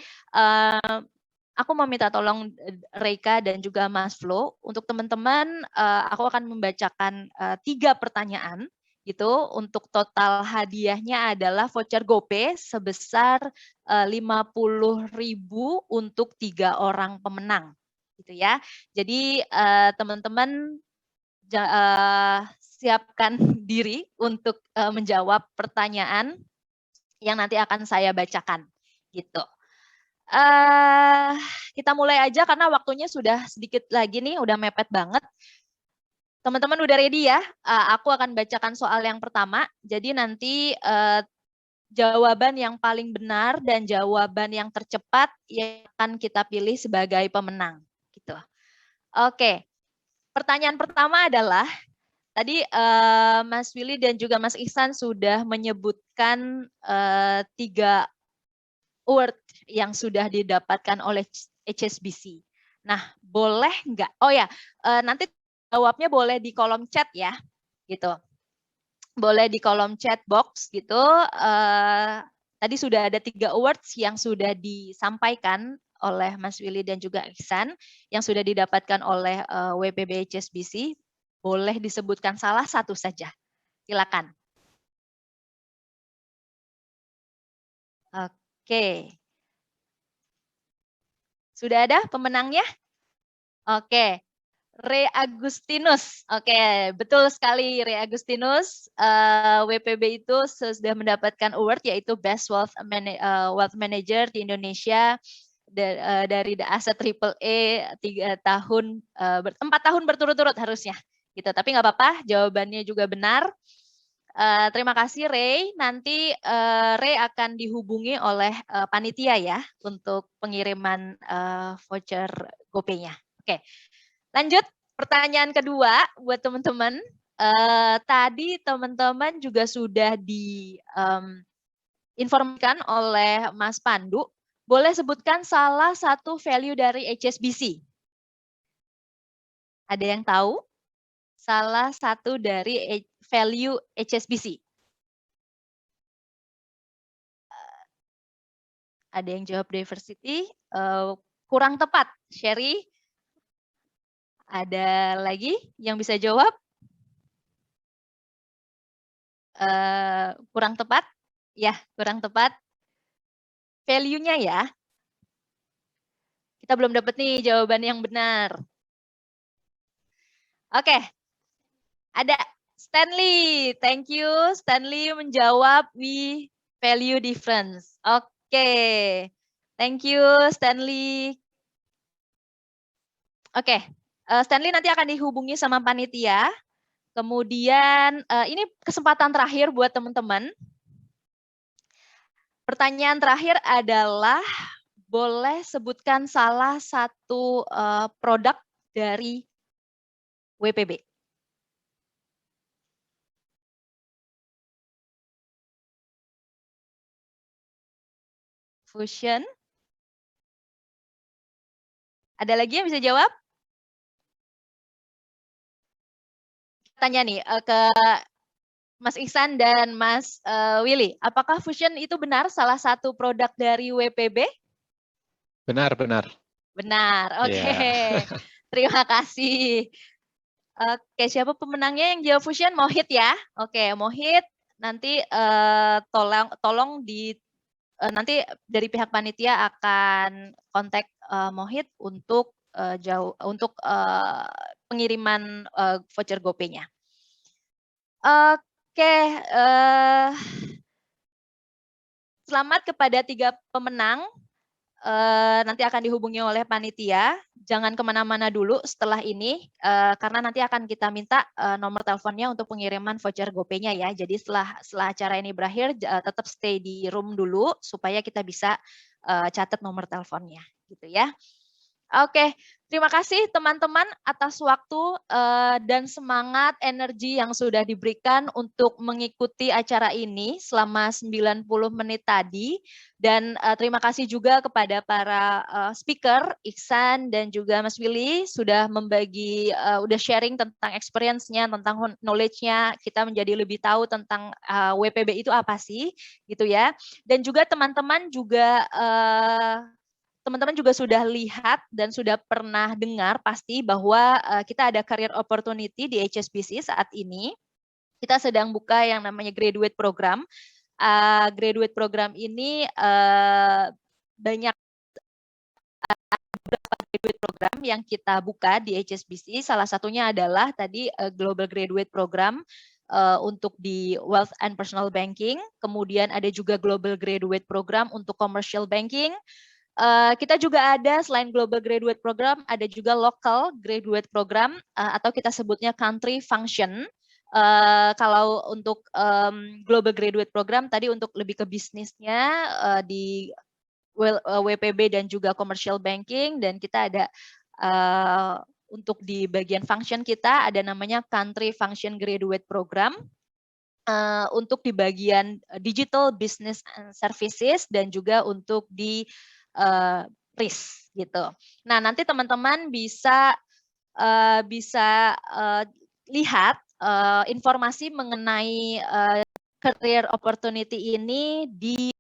aku mau minta tolong Reika dan juga Mas Flo untuk teman-teman, aku akan membacakan 3 pertanyaan gitu. Untuk total hadiahnya adalah voucher GoPay sebesar 50.000 untuk 3 orang pemenang. Gitu ya. Jadi teman-teman siapkan diri untuk menjawab pertanyaan yang nanti akan saya bacakan gitu. Kita mulai aja karena waktunya sudah sedikit lagi nih, udah mepet banget. Teman-teman udah ready ya? Aku akan bacakan soal yang pertama. Jadi nanti jawaban yang paling benar dan jawaban yang tercepat yang akan kita pilih sebagai pemenang. Gitu. Oke, pertanyaan pertama adalah, tadi Mas Willy dan juga Mas Ihsan sudah menyebutkan 3 award yang sudah didapatkan oleh HSBC. Nah, boleh nggak? Oh ya, nanti jawabnya boleh di kolom chat ya, gitu. Boleh di kolom chat box gitu. Tadi sudah ada 3 awards yang sudah disampaikan oleh Mas Willy dan juga Ihsan yang sudah didapatkan oleh WPB HSBC. Boleh disebutkan salah satu saja. Silakan. Oke. Sudah ada pemenangnya? Oke. Ray Agustinus. Oke, betul sekali Ray Agustinus. WPB itu sudah mendapatkan award yaitu Best Wealth Manager di Indonesia dari The Asset AAA 4 tahun berturut-turut harusnya. Gitu. Tapi nggak apa-apa, jawabannya juga benar. Terima kasih Ray. Nanti Ray akan dihubungi oleh panitia ya untuk pengiriman voucher GoPay-nya. Oke. Lanjut, pertanyaan kedua buat teman-teman. Tadi teman-teman juga sudah diinformasikan oleh Mas Pandu. Boleh sebutkan salah satu value dari HSBC? Ada yang tahu? Salah satu dari value HSBC? Ada yang jawab diversity? Kurang tepat, Sherry? Ada lagi yang bisa jawab? Kurang tepat? Ya, kurang tepat. Value-nya ya. Kita belum dapat nih jawaban yang benar. Oke. Ada Stanley. Thank you. Stanley menjawab we value difference. Oke. Thank you Stanley. Oke. Stanley nanti akan dihubungi sama panitia. Kemudian ini kesempatan terakhir buat teman-teman. Pertanyaan terakhir adalah boleh sebutkan salah satu produk dari WPB. Fusion. Ada lagi yang bisa jawab? Tanya nih ke Mas Ihsan dan Mas Willy, apakah Fusion itu benar salah satu produk dari WPB? Benar, benar. Benar, oke. Terima kasih. Oke, siapa pemenangnya yang jawab Fusion? Mohit ya. Oke, Mohit nanti tolong di nanti dari pihak panitia akan kontak Mohit untuk pengiriman voucher GoPay-nya. Oke, selamat kepada 3 pemenang. Nanti akan dihubungi oleh panitia. Jangan kemana-mana dulu setelah ini, karena nanti akan kita minta nomor teleponnya untuk pengiriman voucher GoPay-nya ya. Jadi setelah acara ini berakhir, tetap stay di room dulu supaya kita bisa catat nomor teleponnya, gitu ya. Oke, terima kasih teman-teman atas waktu dan semangat energi yang sudah diberikan untuk mengikuti acara ini selama 90 menit tadi. Dan terima kasih juga kepada para speaker, Iksan dan juga Mas Willy sudah membagi, udah sharing tentang experience-nya, tentang knowledge-nya. Kita menjadi lebih tahu tentang WPB itu apa sih, gitu ya. Dan juga teman-teman juga sudah lihat dan sudah pernah dengar pasti bahwa kita ada career opportunity di HSBC saat ini. Kita sedang buka yang namanya graduate program. Graduate program ini banyak beberapa graduate program yang kita buka di HSBC. Salah satunya adalah tadi Global Graduate Program untuk di Wealth and Personal Banking. Kemudian ada juga Global Graduate Program untuk Commercial Banking. Kita juga ada selain Global Graduate Program, ada juga Local Graduate Program atau kita sebutnya Country Function. Kalau untuk Global Graduate Program tadi untuk lebih ke bisnisnya di WPB dan juga Commercial Banking, dan kita ada untuk di bagian function kita ada namanya Country Function Graduate Program. Untuk di bagian Digital Business and Services dan juga untuk di risk gitu. Nah, nanti teman-teman bisa lihat informasi mengenai career opportunity ini di